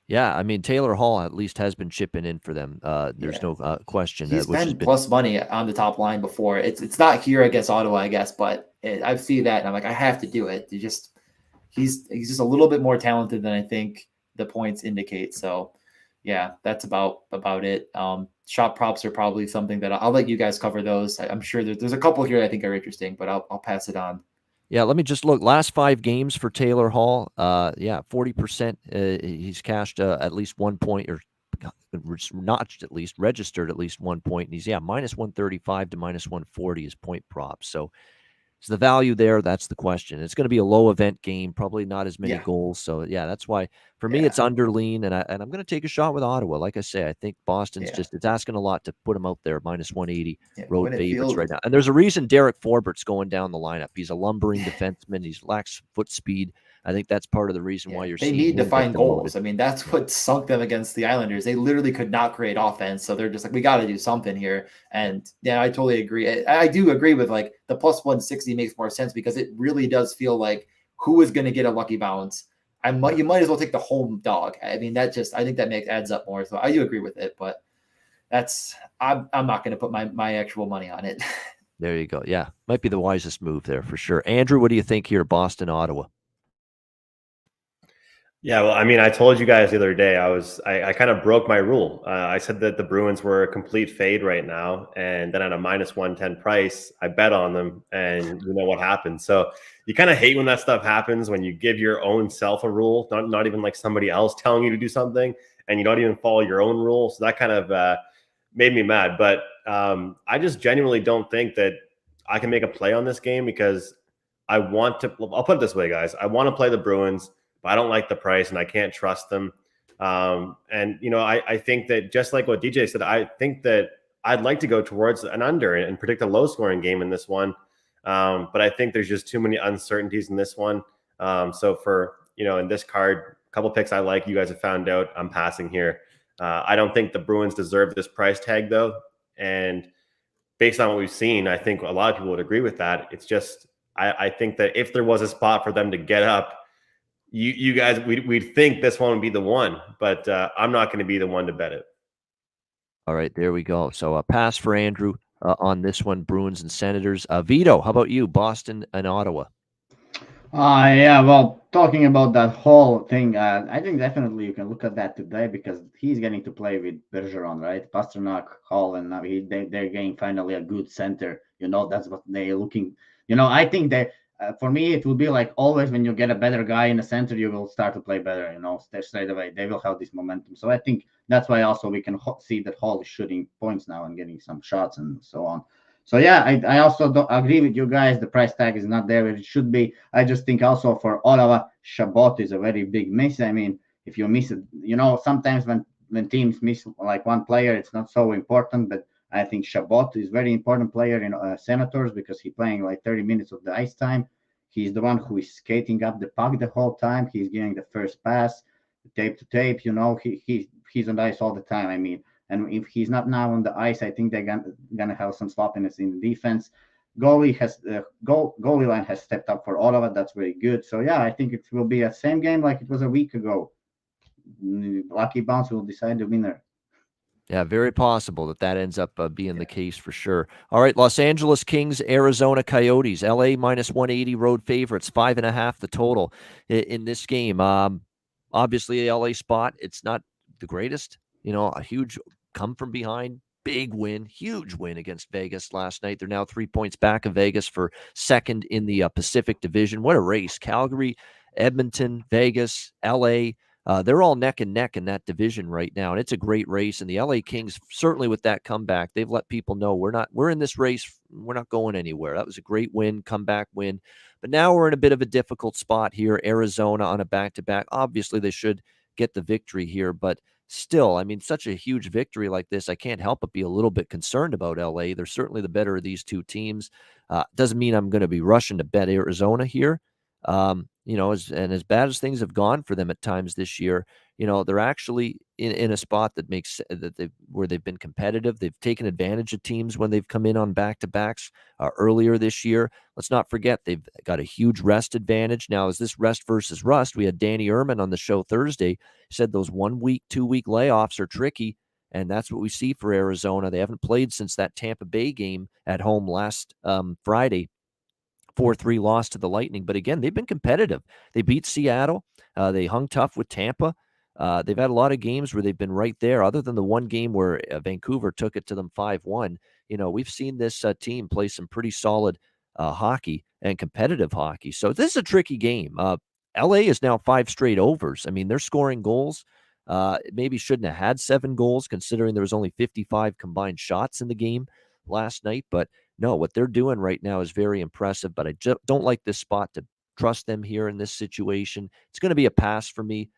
Yeah, I mean, Taylor Hall at least has been chipping in for them. There's no question. He's been plus money on the top line before. It's not here against Ottawa, I guess, but I see that, and I'm like, I have to do it. he's just a little bit more talented than I think the points indicate. So yeah, that's about it. Shot props are probably something that I'll let you guys cover those. I'm sure there's a couple here I think are interesting, but I'll pass it on. Yeah, let me just look. Last 5 games for Taylor Hall. 40%. He's cashed at least 1 point, or notched at least, registered at least 1 point. And he's minus 135 to minus 140 is point props. So the value there. That's the question. It's going to be a low event game, probably not as many goals. So that's why for me it's under lean, and I'm going to take a shot with Ottawa. Like I say, I think Boston's it's asking a lot to put him out there minus 180 road favorites right now. And there's a reason Derek Forbert's going down the lineup. He's a lumbering defenseman. He lacks foot speed. I think that's part of the reason why they need to find goals. I mean, that's what sunk them against the Islanders. They literally could not create offense. So they're just like, we got to do something here. And I totally agree. I do agree with like the plus 160 makes more sense because it really does feel like who is going to get a lucky bounce. You might as well take the home dog. I mean, I think that adds up more. So I do agree with it, but I'm not going to put my actual money on it. There you go. Yeah. Might be the wisest move there for sure. Andrew, what do you think here? Boston, Ottawa. Yeah, well, I mean, I told you guys the other day, I kind of broke my rule. I said that the Bruins were a complete fade right now. And then at a minus 110 price, I bet on them, and you know what happened. So you kind of hate when that stuff happens, when you give your own self a rule, not even like somebody else telling you to do something, and you don't even follow your own rule. So that kind of made me mad. But I just genuinely don't think that I can make a play on this game because I'll put it this way, guys. I want to play the Bruins, but I don't like the price and I can't trust them. I think that just like what DJ said, I think that I'd like to go towards an under and predict a low scoring game in this one. But I think there's just too many uncertainties in this one. So for, in this card, a couple picks I like, you guys have found out, I'm passing here. I don't think the Bruins deserve this price tag though. And based on what we've seen, I think a lot of people would agree with that. It's just, I think that if there was a spot for them to get up, you guys, we'd think this one would be the one, but I'm not going to be the one to bet it. All right, there we go. So a pass for Andrew on this one, Bruins and Senators. Vito, how about you, Boston and Ottawa? Well, talking about that whole thing, I think definitely you can look at that today because he's getting to play with Bergeron, right? Pasternak, Hall, and now they're getting finally a good center. That's what they're looking. I think that for me, it will be like always when you get a better guy in the center, you will start to play better, straight away. They will have this momentum. So I think that's why also we can see that Hall is shooting points now and getting some shots and so on. So yeah, I also don't agree with you guys. The price tag is not there where it should be. I just think also for Ottawa, Chabot is a very big miss. I mean, if you miss it, sometimes when teams miss like one player, it's not so important. But I think Chabot is a very important player in Senators because he's playing like 30 minutes of the ice time. He's the one who is skating up the puck the whole time. He's getting the first pass, tape to tape. He's on the ice all the time. I mean. And if he's not now on the ice, I think they're gonna have some sloppiness in the defense. Goalie line has stepped up for Ottawa. That's very good. So yeah, I think it will be a same game like it was a week ago. Lucky bounce will decide the winner. Yeah, very possible that ends up being the case for sure. All right, Los Angeles Kings, Arizona Coyotes, LA minus 180 road favorites, 5.5 the total in this game. Obviously, the LA spot, it's not the greatest. A huge come from behind, big win, huge win against Vegas last night. They're now 3 points back of Vegas for second in the Pacific Division. What a race. Calgary, Edmonton, Vegas, LA, they're all neck and neck in that division right now. And it's a great race. And the LA Kings, certainly with that comeback, they've let people know we're in this race. We're not going anywhere. That was a great win, comeback win. But now we're in a bit of a difficult spot here. Arizona on a back-to-back. Obviously, they should get the victory here, but still, I mean, such a huge victory like this, I can't help but be a little bit concerned about LA. They're certainly the better of these two teams. Doesn't mean I'm going to be rushing to bet Arizona here. As bad as things have gone for them at times this year, they're actually in a spot that makes where they've been competitive. They've taken advantage of teams when they've come in on back-to-backs earlier this year. Let's not forget they've got a huge rest advantage. Now, is this rest versus rust? We had Danny Ehrman on the show Thursday. He said those 1 week, 2 week layoffs are tricky, and that's what we see for Arizona. They haven't played since that Tampa Bay game at home last Friday. 4-3 loss to the Lightning. But again, they've been competitive. They beat Seattle. They hung tough with Tampa. They've had a lot of games where they've been right there, other than the one game where Vancouver took it to them 5-1. We've seen this team play some pretty solid hockey and competitive hockey. So this is a tricky game. LA is now 5 straight overs. I mean, they're scoring goals. Maybe shouldn't have had 7 goals considering there was only 55 combined shots in the game last night. But no, what they're doing right now is very impressive. But I just don't like this spot to trust them here in this situation. It's going to be a pass for me.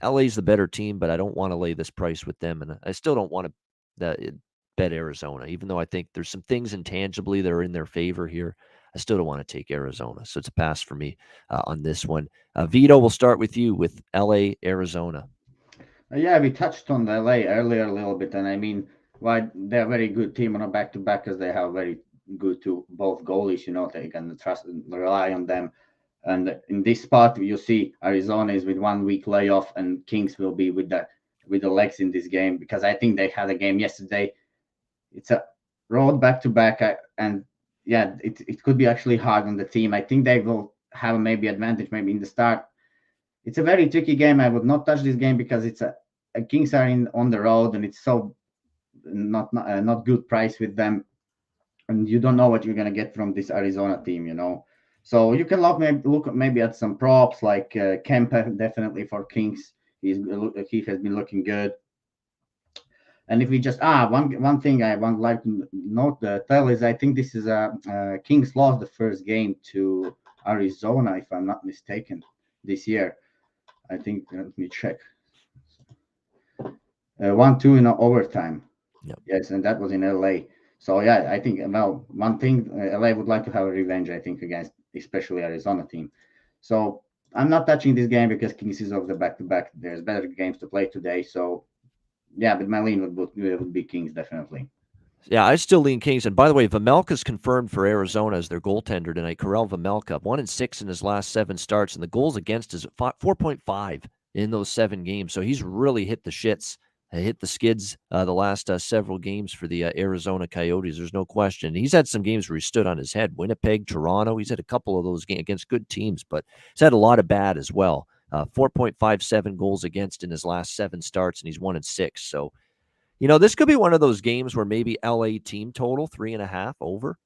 LA's the better team, but I don't want to lay this price with them. And I still don't want to bet Arizona, even though I think there's some things intangibly that are in their favor here. I still don't want to take Arizona. So it's a pass for me on this one. Vito, we'll start with you with LA, Arizona. Yeah, we touched on the LA earlier a little bit. And I mean, why they're a very good team on a back-to-back because they have very good to both goalies, they can trust and rely on them. And in this spot, you see Arizona is with 1 week layoff, and Kings will be with the legs in this game because I think they had a game yesterday. It's a road back-to-back, and yeah, it could be actually hard on the team. I think they will have maybe advantage maybe in the start. It's a very tricky game. I would not touch this game because it's a Kings are on the road, and it's so not good price with them, and you don't know what you're gonna get from this Arizona team, So you can look maybe at some props like Kemper, definitely for Kings. He has been looking good. And if we just one thing I would like to tell is I think this is Kings lost the first game to Arizona, if I'm not mistaken, this year. I think let me check. 1-2 in overtime. Yep. Yes, and that was in LA. So yeah, I think one thing LA would like to have a revenge, I think, against especially Arizona team. So I'm not touching this game because Kings is off the back-to-back. There's better games to play today. So yeah, but my lean would be Kings definitely. Yeah, I still lean Kings. And by the way, Vejmelka's confirmed for Arizona as their goaltender tonight. Karel Vejmelka, 1-6 in his last 7 starts, and the goals against is 4.5 in those 7 games. So he's really hit the shits. Hit the skids the last several games for the Arizona Coyotes. There's no question. He's had some games where he stood on his head. Winnipeg, Toronto. He's had a couple of those games against good teams, but he's had a lot of bad as well. 4.57 goals against in his last 7 starts, and he's 1-6. So, this could be one of those games where maybe LA team total 3.5 over,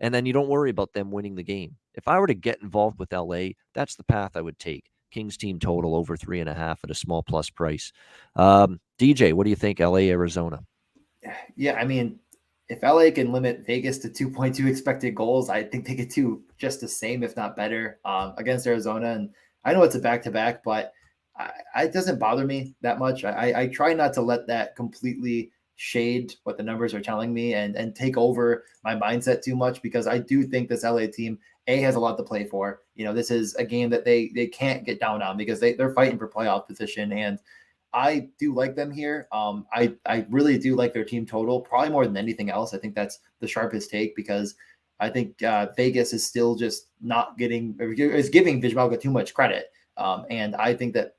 and then you don't worry about them winning the game. If I were to get involved with LA, that's the path I would take. Kings team total over 3.5 at a small plus price. DJ, what do you think? LA, Arizona. Yeah, I mean, if LA can limit Vegas to 2.2 expected goals, I think they could do just the same, if not better, against Arizona. And I know it's a back-to-back, but it doesn't bother me that much. I try not to let that completely shade what the numbers are telling me and take over my mindset too much, because I do think this LA team has a lot to play for. This is a game that they can't get down on because they're fighting for playoff position, and I do like them here. I really do like their team total, probably more than anything else. I think that's the sharpest take because I think Vegas is still just not giving Vejmelka too much credit, and I think that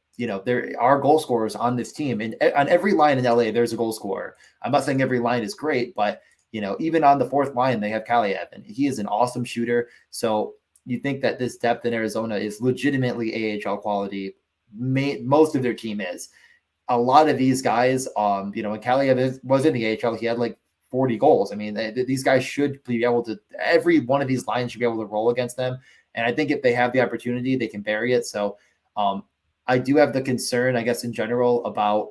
there are goal scorers on this team, and on every line in LA, there's a goal scorer. I'm not saying every line is great, but even on the 4th line, they have Kaliev, and he is an awesome shooter. So you think that this depth in Arizona is legitimately AHL quality. Most of their team is. A lot of these guys, when Kaliev was in the AHL, he had like 40 goals. I mean, these guys should be able to, every one of these lines should be able to roll against them. And I think if they have the opportunity, they can bury it. So I do have the concern, I guess, in general about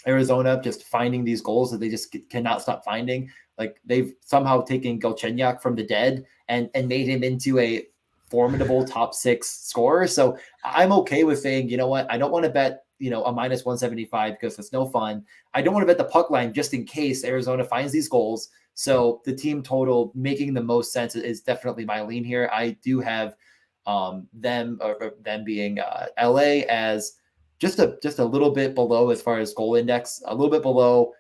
Arizona just finding these goals that they just cannot stop finding. Like they've somehow taken Galchenyuk from the dead and made him into a formidable top 6 scorer. So I'm okay with saying, you know what, I don't want to bet, a -175 because it's no fun. I don't want to bet the puck line just in case Arizona finds these goals. So the team total making the most sense is definitely my lean here. I do have them being LA as just a little bit below as far as goal index, a little bit below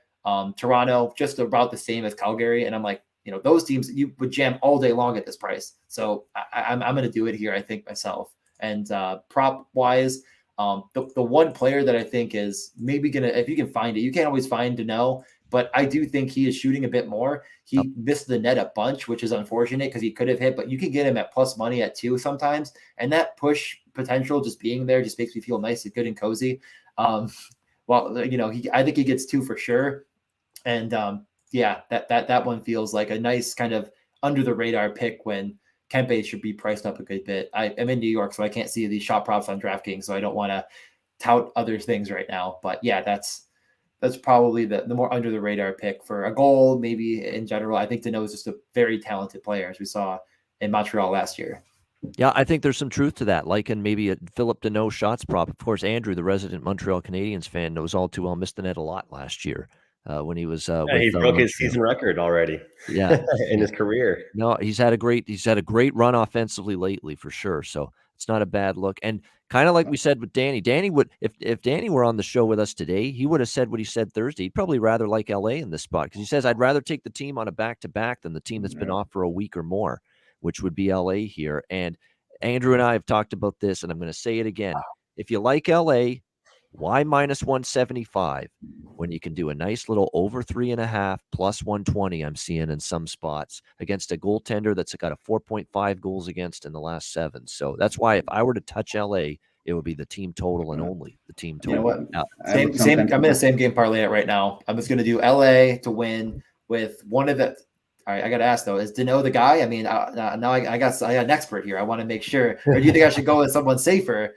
Toronto, just about the same as Calgary. And I'm like, those teams you would jam all day long at this price. So I'm going to do it here, I think, myself. And prop wise, the one player that I think is maybe if you can find it, you can't always find to know, but I do think he is shooting a bit more. He missed the net a bunch, which is unfortunate because he could have hit, but you can get him at plus money at 2 sometimes. And that push potential just being there just makes me feel nice and good and cozy. Well, you know, I think he gets 2 for sure. And yeah, that one feels like a nice kind of under the radar pick when Kempe should be priced up a good bit. I am in New York, so I can't see these shot props on DraftKings, so I don't want to tout other things right now. But yeah, that's probably the more under the radar pick for a goal, maybe in general. I think Danault is just a very talented player, as we saw in Montreal last year. Yeah, I think there's some truth to that. Like in maybe a Philip Danault shots prop. Of course, Andrew, the resident Montreal Canadiens fan, knows all too well missed the net a lot last year when he was. He broke his season record already. Yeah, in his career. No, he's had a great run offensively lately for sure. So it's not a bad look. And kind of like we said with Danny, Danny would if Danny were on the show with us today, he would have said what he said Thursday. He'd probably rather like LA in this spot because he says I'd rather take the team on a back-to-back than the team that's been off for a week or more, which would be LA here. And Andrew and I have talked about this, and I'm going to say it again. If you like LA, why -175 when you can do a nice little over 3.5 plus 120 I'm seeing in some spots against a goaltender that's got a 4.5 goals against in the last 7. So that's why if I were to touch LA, it would be the team total and only the team total. You know what? Same. I'm in a same game parlay it right now. I'm just going to do LA to win with one of the. All right, I got to ask though, is Danault the guy? I mean, now I got an expert here. I want to make sure. Or do you think I should go with someone safer?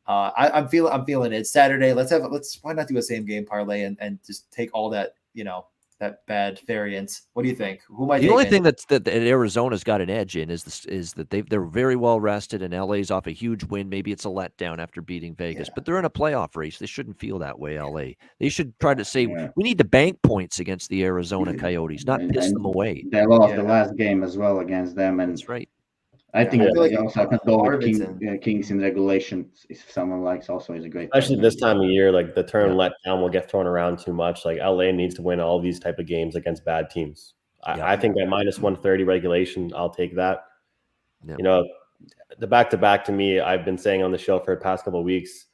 I'm feeling it. It's Saturday. Why not do a same game parlay and just take all that, you know, that bad variance. What do you think? Who am I taking? The only thing that Arizona's got an edge in is that they're very well rested and LA's off a huge win. Maybe it's a letdown after beating Vegas, but they're in a playoff race. They shouldn't feel that way, LA. They should try to say we need to bank points against the Arizona Coyotes, not piss them away. They lost the last game as well against them, and that's right. I think they also can go with Kings in regulation if someone likes. Also, is a great. Especially this time of year, like the term letdown will get thrown around too much. Like LA needs to win all these type of games against bad teams. I think at -130 regulation, I'll take that. Yeah. You know, the back-to-back to me, I've been saying on the show for the past couple of weeks,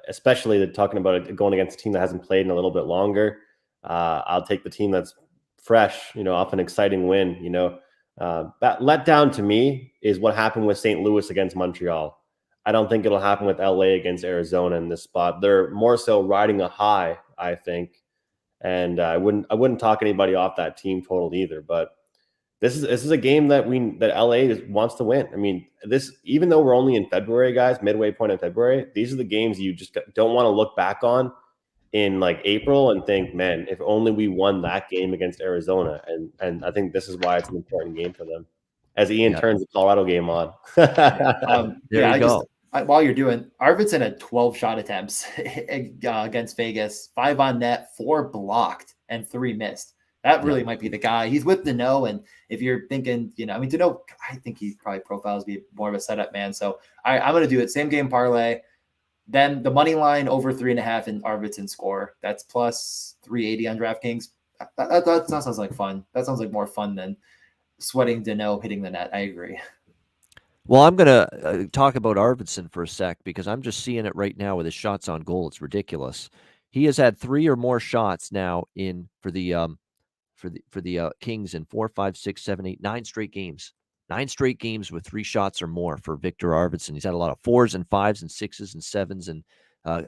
especially talking about going against a team that hasn't played in a little bit longer. I'll take the team that's fresh, you know, off an exciting win, you know. That letdown to me is what happened with St. Louis against Montreal. I don't think it'll happen with LA against Arizona in this spot. They're more so riding a high, I think. And I wouldn't talk anybody off that team total either. But this is a game that LA wants to win. I mean, even though we're only in February, guys, midway point in February, these are the games you just don't want to look back on in like April and think, man, if only we won that game against Arizona. And I think this is why it's an important game for them. As Ian turns the Colorado game on. There you go. While you're doing, Arvidsson had 12 shot attempts against Vegas, 5 on net, 4 blocked, and 3 missed. That really might be the guy. He's with Danault, and if you're thinking, you know, I mean, Danault, I think he probably profiles to be more of a setup man. So I'm going to do it. Same game parlay. Then the money line over 3.5 in Arvidsson score. That's plus 380 on DraftKings. That sounds like fun. That sounds like more fun than sweating Danault hitting the net. I agree. Well, I'm going to talk about Arvidsson for a sec because I'm just seeing it right now with his shots on goal. It's ridiculous. He has had 3 or more shots now for the Kings in 4, 5, 6, 7, 8, 9 straight games. 9 straight games with 3 shots or more for Victor Arvidsson. He's had a lot of 4s and 5s and 6s and 7s and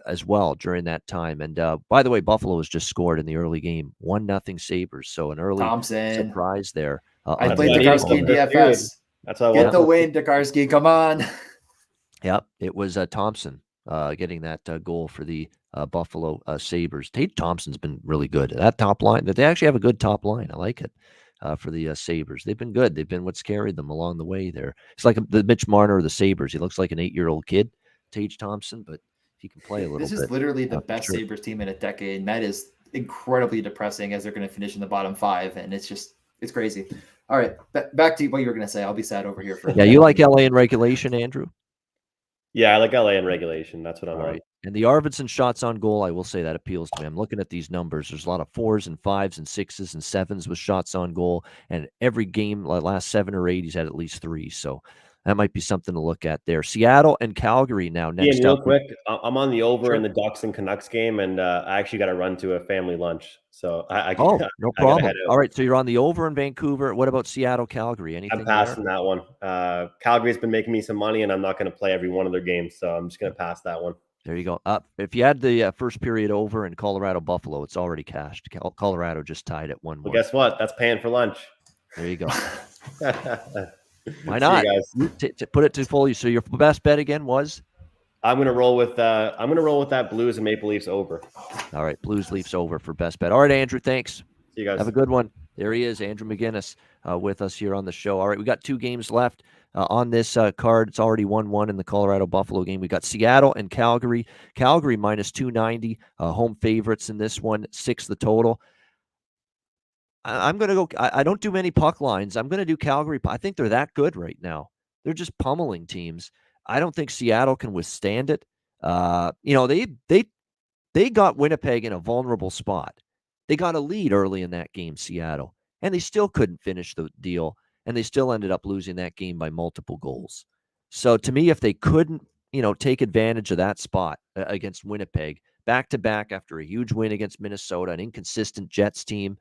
as well during that time. And by the way, Buffalo has just scored in the early game, 1-0 Sabres. So an early surprise there. I played Tokarski in DFS. That's what I Get the win, Tokarski. Come on. Yep, it was Thompson getting that goal for the Buffalo Sabres. Tate Thompson's been really good. That top line, they actually have a good top line. I like it. For the Sabres. They've been good. They've been what's carried them along the way there. It's like the Mitch Marner of the Sabres. He looks like an 8-year-old kid, Tage Thompson, but he can play a little bit. This is literally the best Sabres team in a decade, and that is incredibly depressing as they're going to finish in the bottom 5, and it's crazy. All right, back to what you were going to say. I'll be sad over here for Yeah, you like LA in regulation, Andrew? Yeah, I like LA in regulation. That's what I'm right. And the Arvidsson shots on goal, I will say that appeals to me. I'm looking at these numbers. There's a lot of 4s and 5s and 6s and 7s with shots on goal. And every game, like last 7 or 8, he's had at least 3. So That might be something to look at there. Seattle and Calgary now next Real up. quick, I'm on the over Sure. in the Ducks and Canucks game, and I actually got to run to a family lunch. So I Oh, I no I gotta problem. head out. All right, so you're on the over in Vancouver. What about Seattle, Calgary? Anything I'm passing that one. Calgary's been making me some money, and I'm not going to play every one of their games, so I'm just going to pass that one. There you go. If you had the first period over in Colorado Buffalo, it's already cashed. Colorado just tied at 1-1. Well, guess what? That's paying for lunch. There you go. Why See not? you guys. To put it to full use. So your best bet again was? I'm gonna roll with that Blues and Maple Leafs over. All right, Blues Leafs over for best bet. All right, Andrew, thanks. See you guys. Have a good one. There he is, Andrew McGinnis, with us here on the show. All right, we got 2 games left on this card. It's already 1-1 in the Colorado Buffalo game. We got Seattle and Calgary. Calgary minus 290, home favorites in this one, 6 the total. I'm going to go. I don't do many puck lines. I'm going to do Calgary. I think they're that good right now. They're just pummeling teams. I don't think Seattle can withstand it. They got Winnipeg in a vulnerable spot. They got a lead early in that game, Seattle, and they still couldn't finish the deal, and they still ended up losing that game by multiple goals. So to me, if they couldn't, take advantage of that spot against Winnipeg, back-to-back after a huge win against Minnesota, an inconsistent Jets team,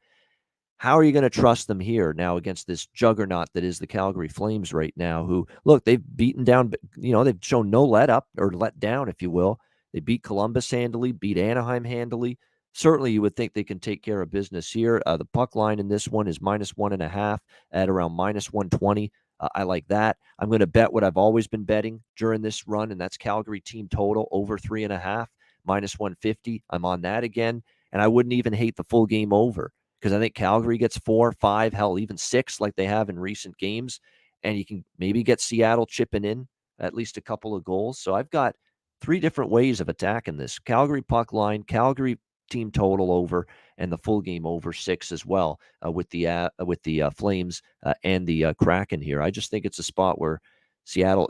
how are you going to trust them here now against this juggernaut that is the Calgary Flames right now, who, look, they've beaten down, they've shown no let up or let down, if you will. They beat Columbus handily, beat Anaheim handily. Certainly you would think they can take care of business here. The puck line in this one is -1.5 at around -120. I like that. I'm going to bet what I've always been betting during this run, and that's Calgary team total over 3.5, -150. I'm on that again, and I wouldn't even hate the full game over, because I think Calgary gets 4, 5, hell, even 6 like they have in recent games, and you can maybe get Seattle chipping in at least a couple of goals. So I've got 3 different ways of attacking this. Calgary puck line, Calgary team total over, and the full game over 6 as well with the Flames and the Kraken here. I just think it's a spot where Seattle,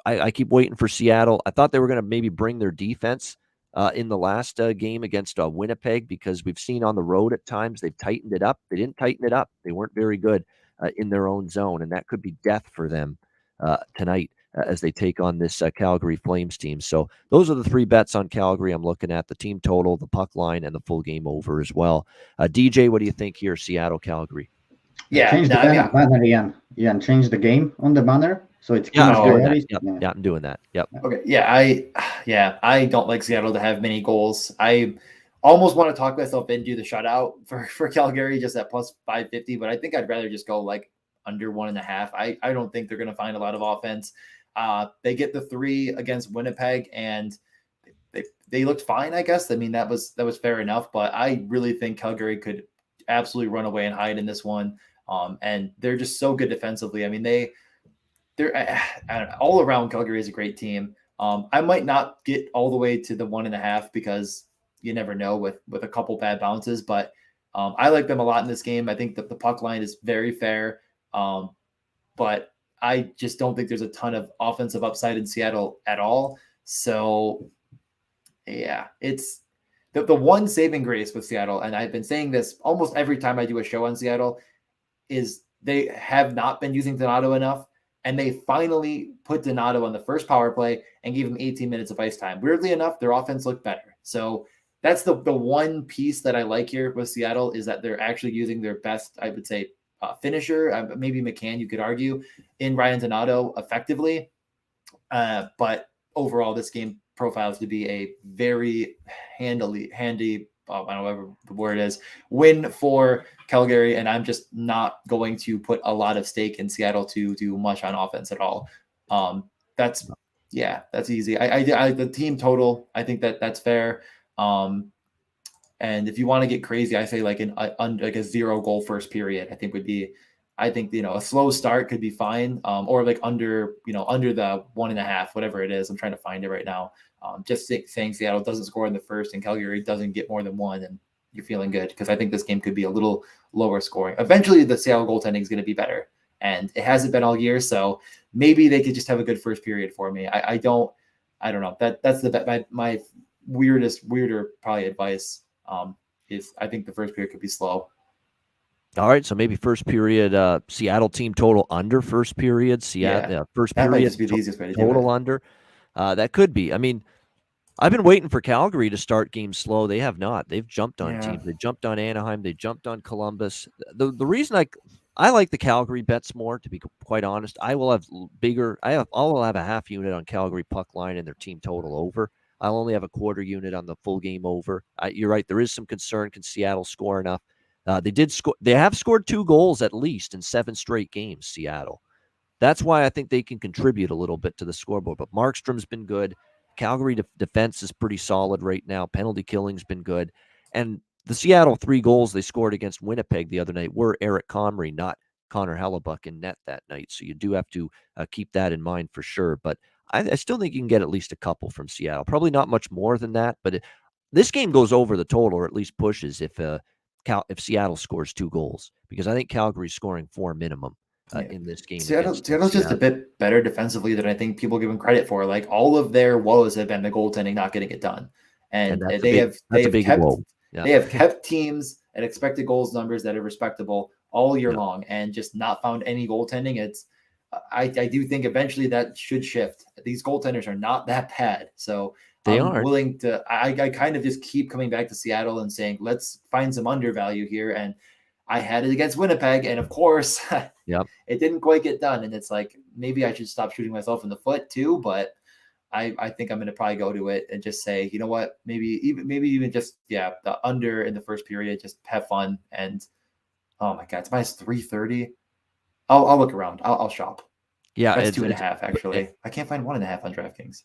I keep waiting for Seattle. I thought they were going to maybe bring their defense in the last game against Winnipeg, because we've seen on the road at times they've tightened it up. They didn't tighten it up. They weren't very good in their own zone, and that could be death for them tonight as they take on this Calgary Flames team. So those are the 3 bets on Calgary I'm looking at: the team total, the puck line, and the full game over as well. DJ, what do you think here, Seattle, Calgary? Yeah, change the banner, Ian. Ian, change the game on the banner. So it's I'm doing that. Yep. Okay. Yeah, I don't like Seattle to have many goals. I almost want to talk myself into the shutout for Calgary, just at plus 550, but I think I'd rather just go like under 1.5. I don't think they're going to find a lot of offense. They get the 3 against Winnipeg, and they looked fine, I guess. I mean, that was fair enough, but I really think Calgary could absolutely run away and hide in this one. And they're just so good defensively. I mean, they're all around. Calgary is a great team. I might not get all the way to the 1.5, because you never know with a couple bad bounces, but I like them a lot in this game. I think that the puck line is very fair. But I just don't think there's a ton of offensive upside in Seattle at all. So yeah, it's the one saving grace with Seattle, and I've been saying this almost every time I do a show on Seattle, is they have not been using Donato enough, and they finally put Donato on the first power play and gave him 18 minutes of ice time. Weirdly enough, their offense looked better. So that's the one piece that I like here with Seattle, is that they're actually using their best, I would say, finisher, maybe McCann, you could argue, in Ryan Donato effectively. But overall, this game profiles to be a very handy, I don't know whatever the word is, win for Calgary. And I'm just not going to put a lot of stake in Seattle to do much on offense at all. That's easy. I the team total, I think that's fair. And if you want to get crazy, I say like a 0 goal first period, I think a slow start could be fine. Or like under the 1.5, whatever it is. I'm trying to find it right now. Just saying Seattle doesn't score in the first and Calgary doesn't get more than 1, and you're feeling good, because I think this game could be a little lower scoring. Eventually the Seattle goaltending is going to be better, and it hasn't been all year. So maybe they could just have a good first period for me. I don't know. That's my weirder probably advice. Is I think the first period could be slow. All right, so maybe first period Seattle team total under first period. Seattle first That might period just be the easiest way to do total it. under. That could be. I mean, I've been waiting for Calgary to start games slow. They have not. They've jumped on Yeah. teams. They jumped on Anaheim. They jumped on Columbus. The reason I like the Calgary bets more, to be quite honest. I will have a half unit on Calgary puck line and their team total over. I'll only have a quarter unit on the full game over. You're right. There is some concern. Can Seattle score enough? They did score. They have scored 2 goals at least in 7 straight games. Seattle. That's why I think they can contribute a little bit to the scoreboard. But Markstrom's been good. Calgary defense is pretty solid right now. Penalty killing's been good. And the Seattle 3 goals they scored against Winnipeg the other night were Eric Comrie, not Connor Hellebuck in net that night. So you do have to keep that in mind for sure. But I still think you can get at least a couple from Seattle. Probably not much more than that. But this game goes over the total, or at least pushes if Seattle scores 2 goals. Because I think Calgary's scoring 4 minimum. In this game. Seattle's just a bit better defensively than I think people give them credit for. Like, all of their woes have been the goaltending not getting it done. And they have kept teams at expected goals numbers that are respectable all year long and just not found any goaltending. I do think eventually that should shift. These goaltenders are not that bad. So willing to, I kind of just keep coming back to Seattle and saying, let's find some undervalue here. And I had it against Winnipeg, and of course, it didn't quite get done. And it's like, maybe I should stop shooting myself in the foot too. But I think I'm going to probably go to it and just say, you know what, maybe even just the under in the first period, just have fun. And oh my God, it's minus 330. I'll look around. I'll shop. Yeah, that's 2.5 actually. I can't find 1.5 on DraftKings.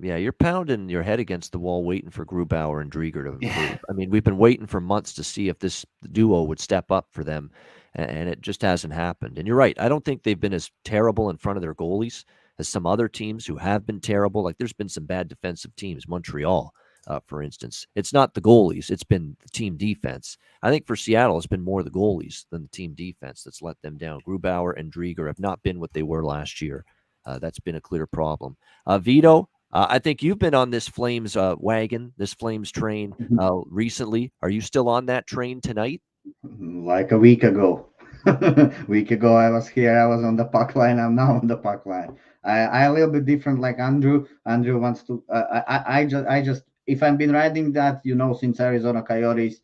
Yeah, you're pounding your head against the wall waiting for Grubauer and Drieger to improve. Yeah. I mean, we've been waiting for months to see if this duo would step up for them, and it just hasn't happened. And you're right. I don't think they've been as terrible in front of their goalies as some other teams who have been terrible. Like, there's been some bad defensive teams, Montreal, for instance. It's not the goalies. It's been the team defense. I think for Seattle, it's been more the goalies than the team defense that's let them down. Grubauer and Drieger have not been what they were last year. That's been a clear problem. Vito, I think you've been on this Flames wagon, this Flames train recently. Are you still on that train tonight? Like a week ago. Week ago, I was here. I was on the puck line. I'm now on the puck line. I a little bit different, like Andrew. Andrew wants to. I just. If I've been riding that, since Arizona Coyotes,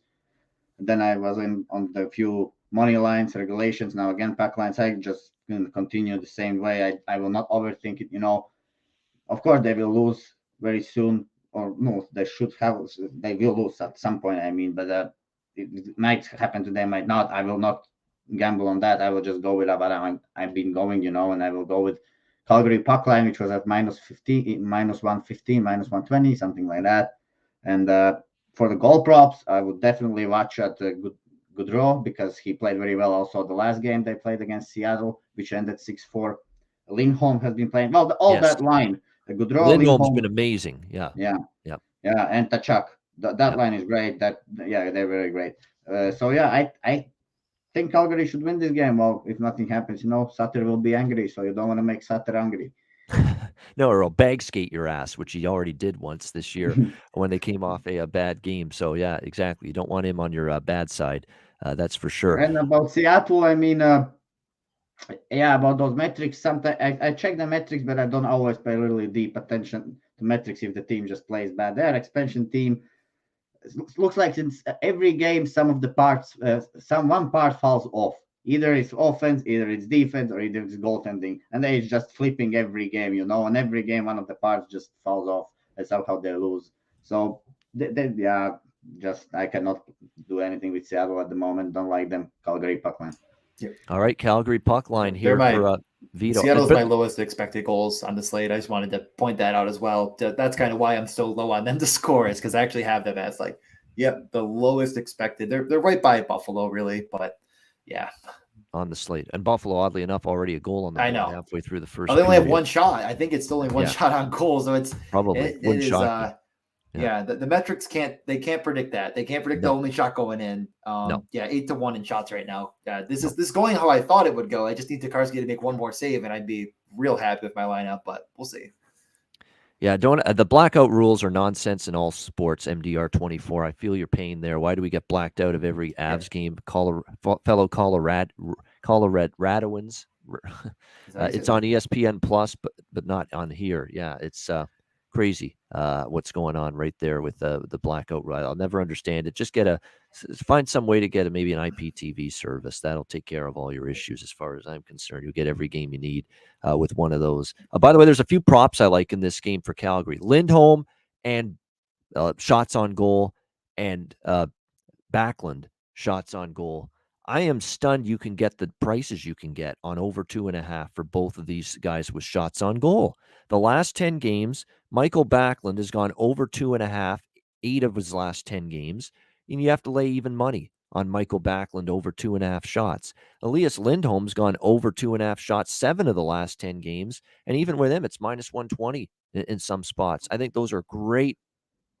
then I was on the few money lines, regulations. Now again, puck lines. I just going to continue the same way. I will not overthink it. Of course, they will lose very soon, or no, they will lose at some point. I mean, but it might happen today, might not. I will not gamble on that. I will just go with what I've been going, and I will go with Calgary puck line, which was at minus 115, minus 120, something like that. And for the goal props, I would definitely watch at Gaudreau because he played very well. Also, the last game they played against Seattle, which ended 6-4. Lindholm has been playing well. That line. Lindholm's been amazing. Yeah, and Tkachuk. That line is great. They're very great. I think Calgary should win this game. Well, if nothing happens, Sutter will be angry, so you don't want to make Sutter angry. No, or he'll bag skate your ass, which he already did once this year when they came off a bad game. So yeah, exactly. You don't want him on your bad side. That's for sure. And about Seattle, I mean. About those metrics, sometimes I check the metrics, but I don't always pay really deep attention to metrics if the team just plays bad. They're an expansion team. It looks like since every game, some of the parts, one part falls off. Either it's offense, either it's defense, or either it's goaltending. And they're just flipping every game, and every game, one of the parts just falls off. That's how they lose. So, I cannot do anything with Seattle at the moment. Don't like them. Calgary puck line. Yep. All right, Calgary puck line here for Vito. Seattle's my lowest expected goals on the slate. I just wanted to point that out as well. That's kind of why I'm so low on them to score, is because I actually have them as the lowest expected. They're right by Buffalo, really, but yeah. On the slate. And Buffalo, oddly enough, already a goal on the board halfway through the first. They only have one shot. I think it's still only one shot on goal, so it's probably one shot. The metrics can't predict that. They can't predict the only shot going in. 8-1 in shots right now. This is going how I thought it would go. I just need Tokarski to make one more save, and I'd be real happy with my lineup. But we'll see. Yeah, don't the blackout rules are nonsense in all sports. MDR 24. I feel your pain there. Why do we get blacked out of every Avs game? Fellow Coloradoans. It's on ESPN Plus, but not on here. Yeah, it's crazy what's going on right there with the blackout rule. I'll never understand it. Just find some way to get maybe an IPTV service. That'll take care of all your issues as far as I'm concerned. You'll get every game you need with one of those. By the way, there's a few props I like in this game for Calgary. Lindholm and shots on goal, and Backlund shots on goal. I am stunned you can get the prices you can get on over 2.5 for both of these guys with shots on goal. The last 10 games, Michael Backlund has gone over 2.5, 8 of his last 10 games, and you have to lay even money on Michael Backlund over 2.5 shots. Elias Lindholm's gone over 2.5 shots 7 of the last 10 games, and even with him, it's minus 120 in some spots. I think those are great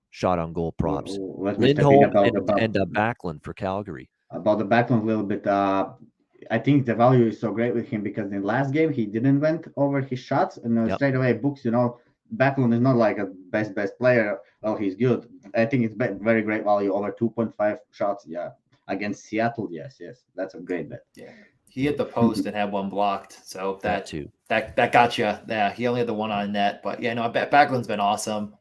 shot on goal props. Lindholm and Backlund for Calgary. About the Backlund a little bit. I think the value is so great with him because in last game he didn't went over his shots and straight away books. Backlund is not like a best player. Oh, he's good. I think it's very great value over 2.5 shots. Yeah, against Seattle. Yes, that's a great bet. Yeah, he hit the post and had one blocked, so that got you. Yeah, he only had the one on net, but yeah, no, Backlund's been awesome.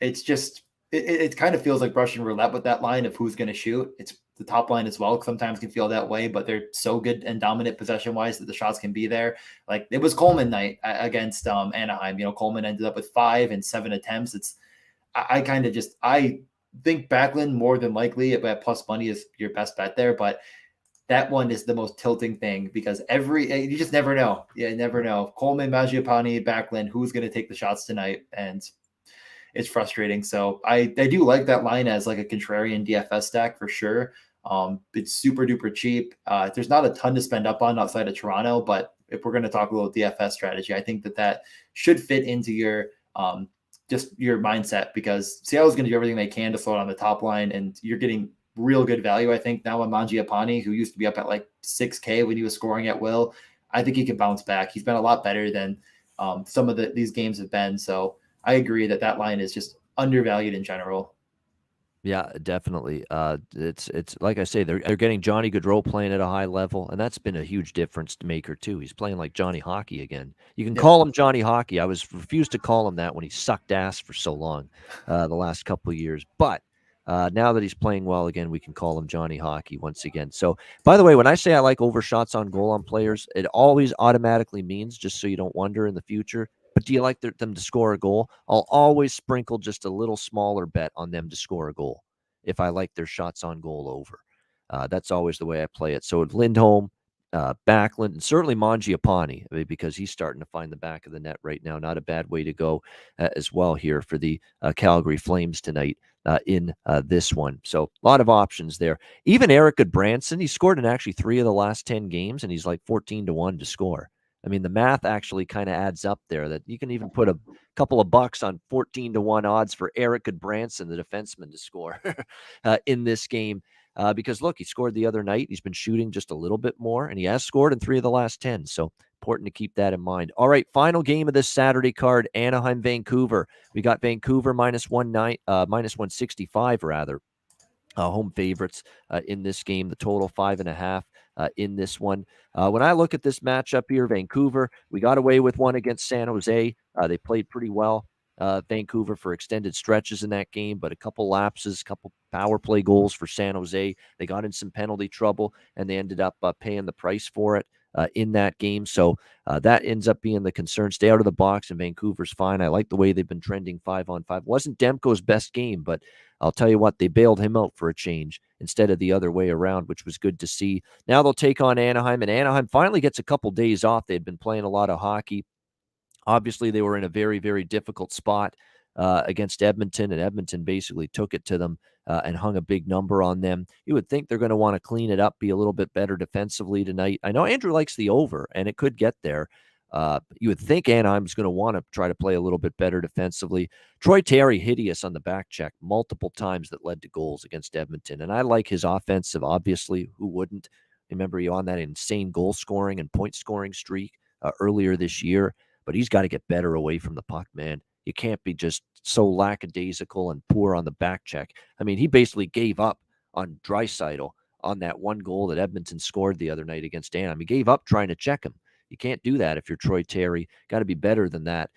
It's just it kind of feels like Russian roulette with that line of who's going to shoot. It's the top line as well. Sometimes can feel that way, but they're so good and dominant possession wise that the shots can be there. Like it was Coleman night against Anaheim. Coleman ended up with 5 and 7 attempts. I think Backlund more than likely at plus money is your best bet there, but that one is the most tilting thing because you just never know. Yeah, you never know. Coleman, Mangiapane, Backlund, who's going to take the shots tonight, and it's frustrating. So I do like that line as like a contrarian DFS stack for sure. It's super duper cheap. There's not a ton to spend up on outside of Toronto, but if we're going to talk a little DFS strategy, I think that should fit into your just your mindset because Seattle's going to do everything they can to slow down the top line, and you're getting real good value. I think now on Mangiapane, who used to be up at like 6K when he was scoring at will, I think he can bounce back. He's been a lot better than some of these games have been. So I agree that line is just undervalued in general. Yeah, definitely. It's like I say, they're getting Johnny Gaudreau playing at a high level, and that's been a huge difference maker too. He's playing like Johnny Hockey again. You can call him Johnny Hockey. I was refused to call him that when he sucked ass for so long, the last couple of years. But now that he's playing well again, we can call him Johnny Hockey once again. So, by the way, when I say I like overshots on goal on players, it always automatically means, just so you don't wonder in the future, but do you like them to score a goal? I'll always sprinkle just a little smaller bet on them to score a goal if I like their shots on goal over. That's always the way I play it. So Lindholm, Backlund, and certainly Mangiapane, because he's starting to find the back of the net right now. Not a bad way to go as well here for the Calgary Flames tonight in this one. So a lot of options there. Even Eric Goodbranson, he scored in actually 3 of the last 10 games, and he's like 14-1 to score. I mean, the math actually kind of adds up there that you can even put a couple of bucks on 14-1 odds for Eric Goodbranson, the defenseman, to score in this game. Because, look, he scored the other night. He's been shooting just a little bit more, and he has scored in 3 of the last 10. So important to keep that in mind. All right, final game of this Saturday card, Anaheim, Vancouver. We got Vancouver minus 165, rather. Home favorites in this game. The total 5.5 in this one. When I look at this matchup here, Vancouver, we got away with one against San Jose. They played pretty well, Vancouver, for extended stretches in that game, but a couple lapses, a couple power play goals for San Jose. They got in some penalty trouble, and they ended up paying the price for it in that game. So that ends up being the concern. Stay out of the box, and Vancouver's fine. I like the way they've been trending 5-on-5. Wasn't Demko's best game, but I'll tell you what, they bailed him out for a change instead of the other way around, which was good to see. Now they'll take on Anaheim, and Anaheim finally gets a couple days off. They'd been playing a lot of hockey. Obviously, they were in a very, very difficult spot against Edmonton, and Edmonton basically took it to them and hung a big number on them. You would think they're going to want to clean it up, be a little bit better defensively tonight. I know Andrew likes the over, and it could get there. You would think Anaheim's going to want to try to play a little bit better defensively. Troy Terry, hideous on the back check multiple times that led to goals against Edmonton. And I like his offensive, obviously. Who wouldn't? Remember, he on that insane goal scoring and point scoring streak earlier this year. But he's got to get better away from the puck, man. You can't be just so lackadaisical and poor on the back check. I mean, he basically gave up on Draisaitl on that one goal that Edmonton scored the other night against Anaheim. He gave up trying to check him. You can't do that if you're Troy Terry. Got to be better than that.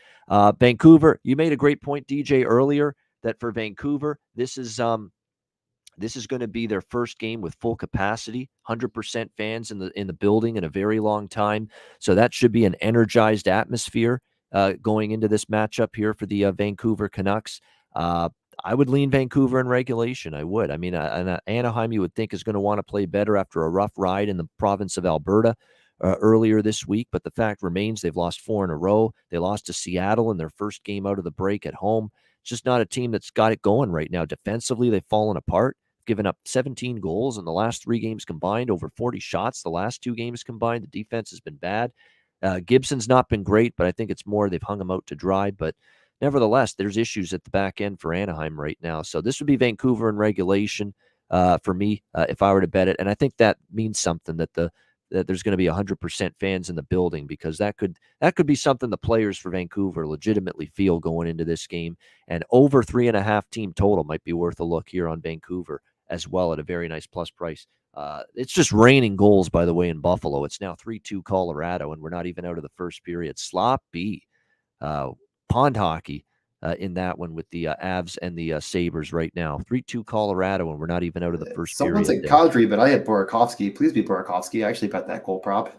Vancouver, you made a great point, DJ, earlier, that for Vancouver, this is going to be their first game with full capacity, 100% fans in the building in a very long time. So that should be an energized atmosphere going into this matchup here for the Vancouver Canucks. I would lean Vancouver in regulation. I would. I mean, Anaheim, you would think, is going to want to play better after a rough ride in the province of Alberta earlier this week. But the fact remains they've lost 4 in a row. They lost to Seattle in their first game out of the break at home. It's just not a team that's got it going right now. Defensively, they've fallen apart, given up 17 goals in the last 3 games combined, over 40 shots the last 2 games combined. The defense has been bad. Gibson's not been great, but I think it's more they've hung him out to dry. But nevertheless, there's issues at the back end for Anaheim right now. So this would be Vancouver in regulation for me if I were to bet it. And I think that means something, that there's going to be 100% fans in the building, because that could be something the players for Vancouver legitimately feel going into this game. And over 3.5 team total might be worth a look here on Vancouver as well at a very nice plus price. It's just raining goals, by the way, in Buffalo. It's now 3-2 Colorado, and we're not even out of the first period. Sloppy pond hockey in that one with the Avs and the Sabres right now. 3-2 Colorado, and we're not even out of the first period. Someone said Calgary, but I had Burakovsky. Please be Burakovsky. I actually bet that goal prop.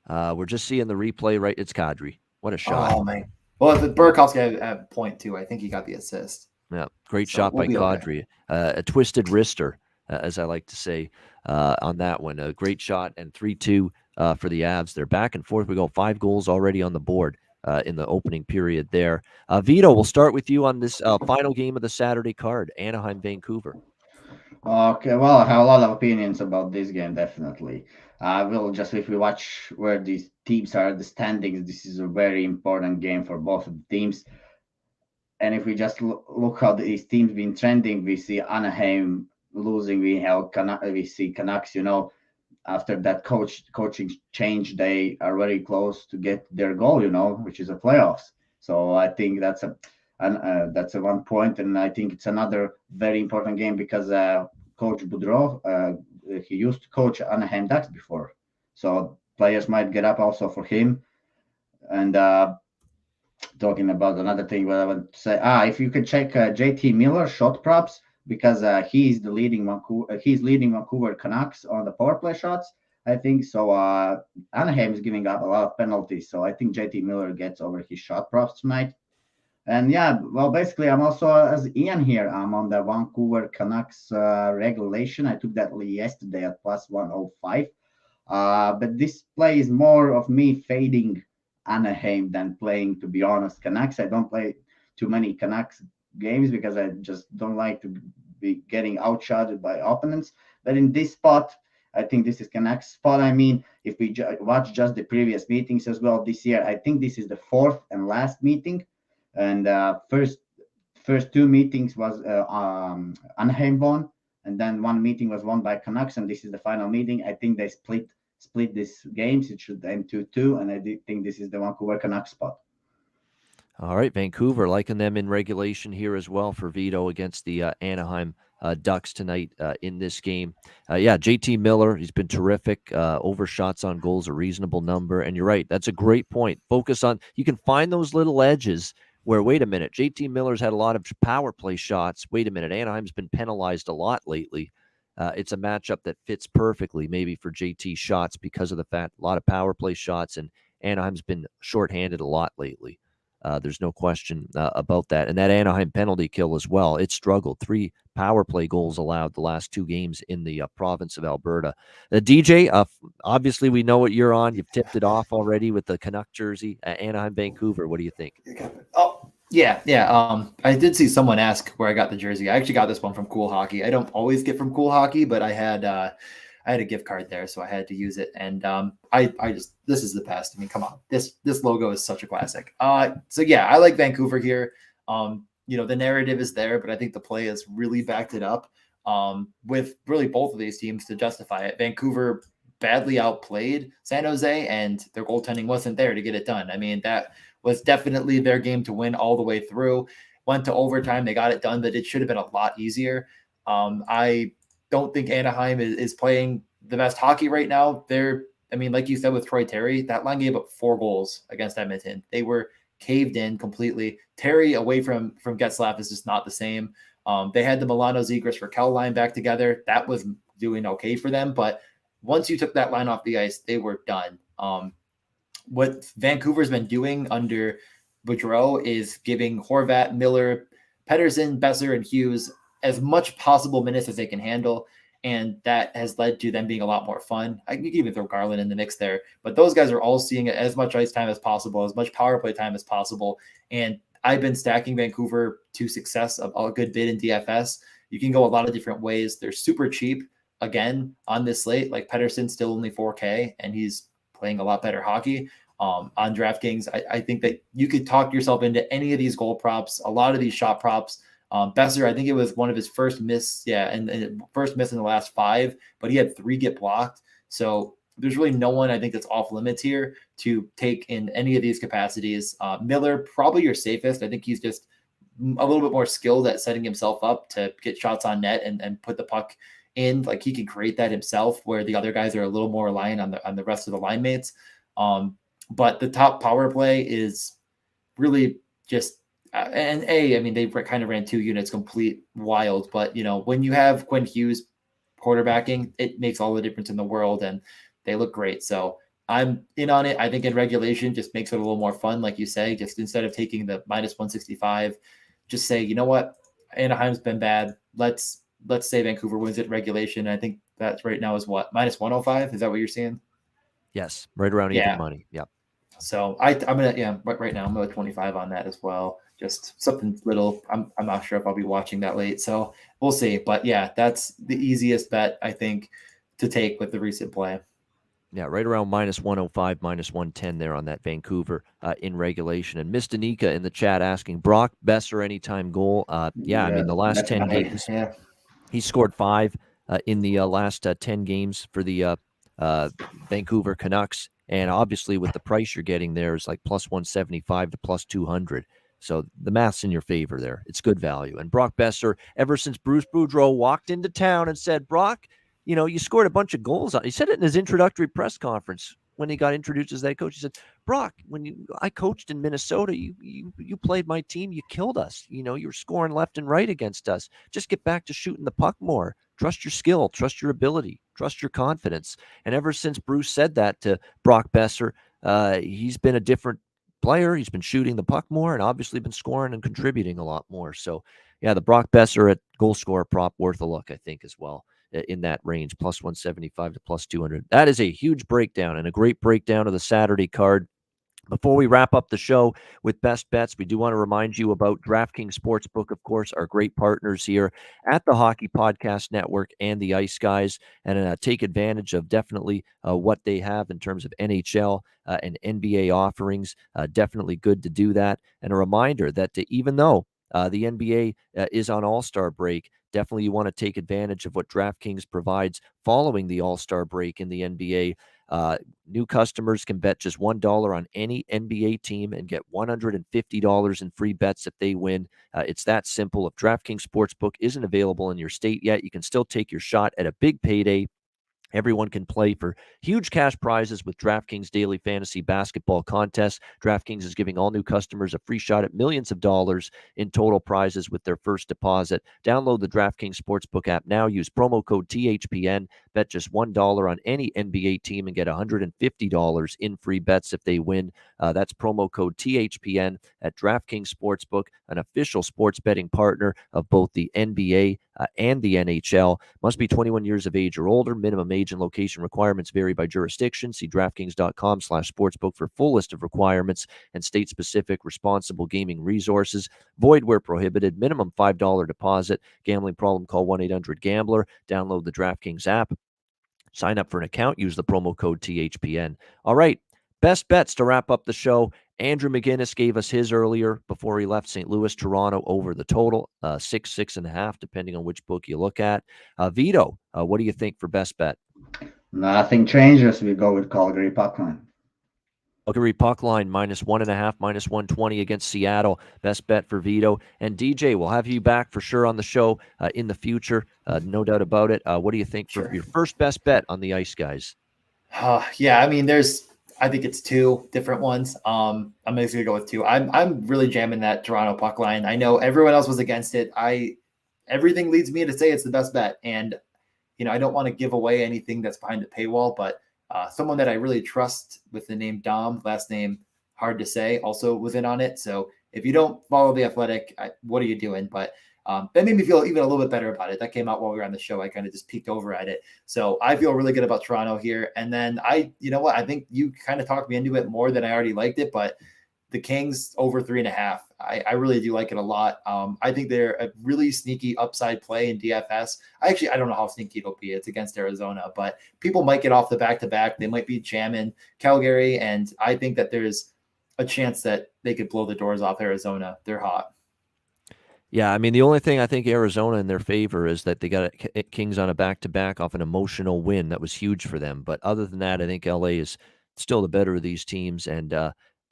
We're just seeing the replay, right? It's Kadri. What a shot. Oh, man. Well, the Burakovsky had point, too. I think he got the assist. Yeah, great shot by Kadri. Okay. A twisted wrister, as I like to say, on that one. A great shot, and 3-2 for the Avs. They're back and forth. We go 5 goals already on the board in the opening period there. Vito, we'll start with you on this final game of the Saturday card, Anaheim-Vancouver. Okay, well, I have a lot of opinions about this game, definitely. If we watch where these teams are at the standings, this is a very important game for both of the teams. And if we just look how these teams been trending, we see Anaheim losing. We see Canucks, after that coaching change, they are very close to get their goal, which is a playoffs. So I think that's a one point, and I think it's another very important game because Coach Boudreau, he used to coach Anaheim Ducks before, so players might get up also for him. And talking about another thing, what I would say, if you could check JT Miller shot props, because he's leading Vancouver Canucks on the power play shots, I think. So Anaheim is giving up a lot of penalties, so I think JT Miller gets over his shot props tonight. And basically, I'm also, as Ian here, I'm on the Vancouver Canucks regulation. I took that yesterday at plus 105. But this play is more of me fading Anaheim than playing, to be honest, Canucks. I don't play too many Canucks games because I just don't like to be getting outshot by opponents. But in this spot, I think this is Canucks spot. I mean, if we watch just the previous meetings as well this year, I think this is the 4th and last meeting. And first 2 meetings was Anaheim won, and then 1 meeting was won by Canucks, and this is the final meeting. I think they split these games. It should end 2-2, and I think this is the Vancouver Canucks spot. All right, Vancouver liking them in regulation here as well for Vito against the Anaheim Ducks tonight in this game. JT Miller, he's been terrific. Overshots on goals, a reasonable number. And you're right, that's a great point. Focus on, you can find those little edges where, wait a minute, JT Miller's had a lot of power play shots. Wait a minute, Anaheim's been penalized a lot lately. It's a matchup that fits perfectly maybe for JT shots because of the fact a lot of power play shots, and Anaheim's been shorthanded a lot lately. There's no question about that. And that Anaheim penalty kill as well, it struggled. 3 power play goals allowed the last 2 games in the province of Alberta. DJ, obviously we know what you're on. You've tipped it off already with the Canuck jersey. Anaheim, Vancouver, what do you think? Oh, yeah. I did see someone ask where I got the jersey. I actually got this one from Cool Hockey. I don't always get from Cool Hockey, but I had a gift card there, so I had to use it. And this is the best. I mean, come on, this logo is such a classic. I like Vancouver here. The narrative is there, but I think the play has really backed it up with really both of these teams to justify it. Vancouver badly outplayed San Jose, and their goaltending wasn't there to get it done. I mean, that was definitely their game to win all the way through. Went to overtime, they got it done, but it should have been a lot easier. I don't think Anaheim is playing the best hockey right now. I mean, like you said with Troy Terry, that line gave up 4 goals against Edmonton. They were caved in completely. Terry away from Getzlaf is just not the same. They had the Milano Zegras Raquel line back together. That was doing okay for them, but once you took that line off the ice, they were done. What Vancouver's been doing under Boudreau is giving Horvat, Miller, Pettersson, Besser, and Hughes as much possible minutes as they can handle, and that has led to them being a lot more fun. You can even throw Garland in the mix there, but those guys are all seeing as much ice time as possible, as much power play time as possible, and I've been stacking Vancouver to success a good bit in DFS. You can go a lot of different ways. They're super cheap. Again, on this slate, like Pettersson's still only 4K, and he's playing a lot better hockey. On DraftKings, I think that you could talk yourself into any of these goal props, a lot of these shot props. Besser, I think it was one of his first miss, and first miss in the last 5, but he had 3 get blocked. So there's really no one I think that's off limits here to take in any of these capacities. Miller, probably your safest. I think he's just a little bit more skilled at setting himself up to get shots on net and put the puck in. Like, he can create that himself, where the other guys are a little more reliant on the rest of the line mates. But the top power play is really just I mean, they kind of ran 2 units complete wild, but when you have Quinn Hughes quarterbacking, it makes all the difference in the world, and they look great. So I'm in on it. I think in regulation just makes it a little more fun, like you say. Just instead of taking the -165, just say, you know what, Anaheim's been bad. Let's say Vancouver wins it in regulation. I think that right now is what, -105? Is that what you're seeing? Yes, right around even money. Yeah. So I'm gonna right now I'm gonna 25 on that as well. Just something little. I'm not sure if I'll be watching that late, so we'll see. But yeah, that's the easiest bet I think to take with the recent play. Yeah, right around -105, -110 there on that Vancouver in regulation. And Miss Danica in the chat asking, Brock Besser anytime goal. I mean, the last 10 games, he scored 5 in the last 10 games for the Vancouver Canucks. And obviously with the price you're getting there is like +175 to +200. So the math's in your favor there. It's good value. And Brock Besser, ever since Bruce Boudreau walked into town and said, Brock, you scored a bunch of goals. He said it in his introductory press conference when he got introduced as head coach. He said, Brock, when I coached in Minnesota, you played my team. You killed us. You were scoring left and right against us. Just get back to shooting the puck more. Trust your skill. Trust your ability. Trust your confidence. And ever since Bruce said that to Brock Besser, he's been a different player. He's been shooting the puck more and obviously been scoring and contributing a lot more. So, yeah, the Brock Besser at goal scorer prop worth a look, I think, as well, in that range, +175 to +200. That is a huge breakdown and a great breakdown of the Saturday card. Before we wrap up the show with best bets, we do want to remind you about DraftKings Sportsbook, of course, our great partners here at the Hockey Podcast Network and the Ice Guys, and take advantage of definitely what they have in terms of NHL and NBA offerings. Definitely good to do that. And a reminder that even though the NBA is on All-Star break, definitely you want to take advantage of what DraftKings provides following the All-Star break in the NBA. New customers can bet just $1 on any NBA team and get $150 in free bets if they win. It's that simple. If DraftKings Sportsbook isn't available in your state yet, you can still take your shot at a big payday. Everyone can play for huge cash prizes with DraftKings Daily Fantasy Basketball Contest. DraftKings is giving all new customers a free shot at millions of dollars in total prizes with their first deposit. Download the DraftKings Sportsbook app now. Use promo code THPN. Bet just $1 on any NBA team and get $150 in free bets if they win. That's promo code THPN at DraftKings Sportsbook, an official sports betting partner of both the NBA and the NHL. Must be 21 years of age or older. Minimum age and location requirements vary by jurisdiction. See DraftKings.com/sportsbook for full list of requirements and state-specific responsible gaming resources. Void where prohibited. Minimum $5 deposit. Gambling problem? Call 1-800-GAMBLER. Download the DraftKings app. Sign up for an account. Use the promo code THPN. All right. Best bets to wrap up the show. Andrew McGinnis gave us his earlier before he left St. Louis. Toronto over the total, 6.5, depending on which book you look at. Vito, what do you think for best bet? Nothing changes. We go with Calgary puck line. Calgary puck line -1.5, -120 against Seattle. Best bet for Vito. And DJ, we'll have you back for sure on the show in the future. No doubt about it. What do you think for your first best bet on the Ice Guys? Yeah, I mean, I think it's two different ones. I'm just gonna go with two. I'm really jamming that Toronto puck line. I know everyone else was against it. Everything leads me to say it's the best bet. And I don't want to give away anything that's behind the paywall, but someone that I really trust with the name Dom, last name hard to say, also was in on it. So if you don't follow The Athletic, what are you doing? But that made me feel even a little bit better about it. That came out while we were on the show. I kind of just peeked over at it. So I feel really good about Toronto here. And then you know what? I think you kind of talked me into it more than I already liked it, but the Kings over 3.5. I really do like it a lot. I think they're a really sneaky upside play in DFS. I don't know how sneaky it'll be. It's against Arizona, but people might get off the back-to-back. They might be jamming Calgary, and I think that there's a chance that they could blow the doors off Arizona. They're hot. Yeah, I mean, the only thing I think Arizona in their favor is that they got Kings on a back-to-back off an emotional win. That was huge for them. But other than that, I think LA is still the better of these teams. And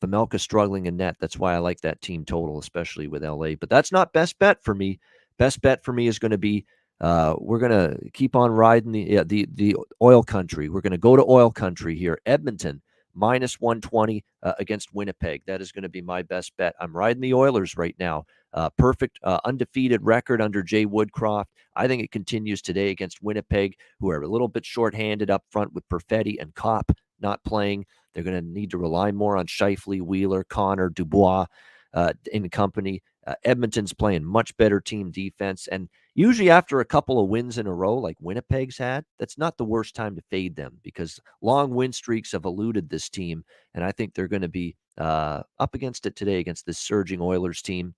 Pamelka struggling in net. That's why I like that team total, especially with LA. But that's not best bet for me. Best bet for me is going to be we're going to keep on riding the oil country. We're going to go to oil country here. Edmonton, -120 against Winnipeg. That is going to be my best bet. I'm riding the Oilers right now. Perfect undefeated record under Jay Woodcroft. I think it continues today against Winnipeg, who are a little bit shorthanded up front with Perfetti and Kopp not playing. They're going to need to rely more on Scheifele, Wheeler, Connor, Dubois in company. Edmonton's playing much better team defense. And usually after a couple of wins in a row, like Winnipeg's had, that's not the worst time to fade them because long win streaks have eluded this team. And I think they're going to be up against it today against this surging Oilers team.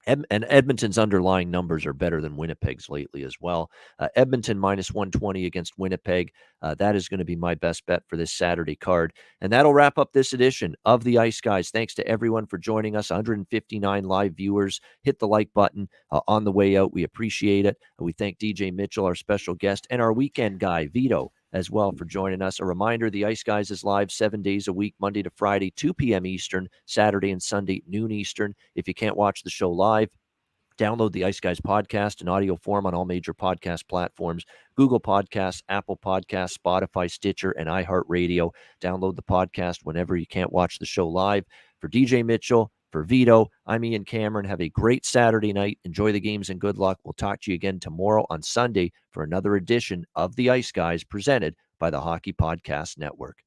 And Edmonton's underlying numbers are better than Winnipeg's lately as well. Edmonton -120 against Winnipeg. That is going to be my best bet for this Saturday card. And that'll wrap up this edition of the Ice Guys. Thanks to everyone for joining us. 159 live viewers. Hit the like button on the way out. We appreciate it. We thank DJ Mitchell, our special guest, and our weekend guy, Vito, as well for joining us. A reminder, the Ice Guys is live 7 days a week, Monday to Friday, 2 p.m. Eastern, Saturday and Sunday, noon Eastern. If you can't watch the show live, download the Ice Guys podcast in audio form on all major podcast platforms, Google Podcasts, Apple Podcasts, Spotify, Stitcher, and iHeartRadio. Download the podcast whenever you can't watch the show live. For DJ Mitchell, for Vito, I'm Ian Cameron. Have a great Saturday night. Enjoy the games and good luck. We'll talk to you again tomorrow on Sunday for another edition of the Ice Guys presented by the Hockey Podcast Network.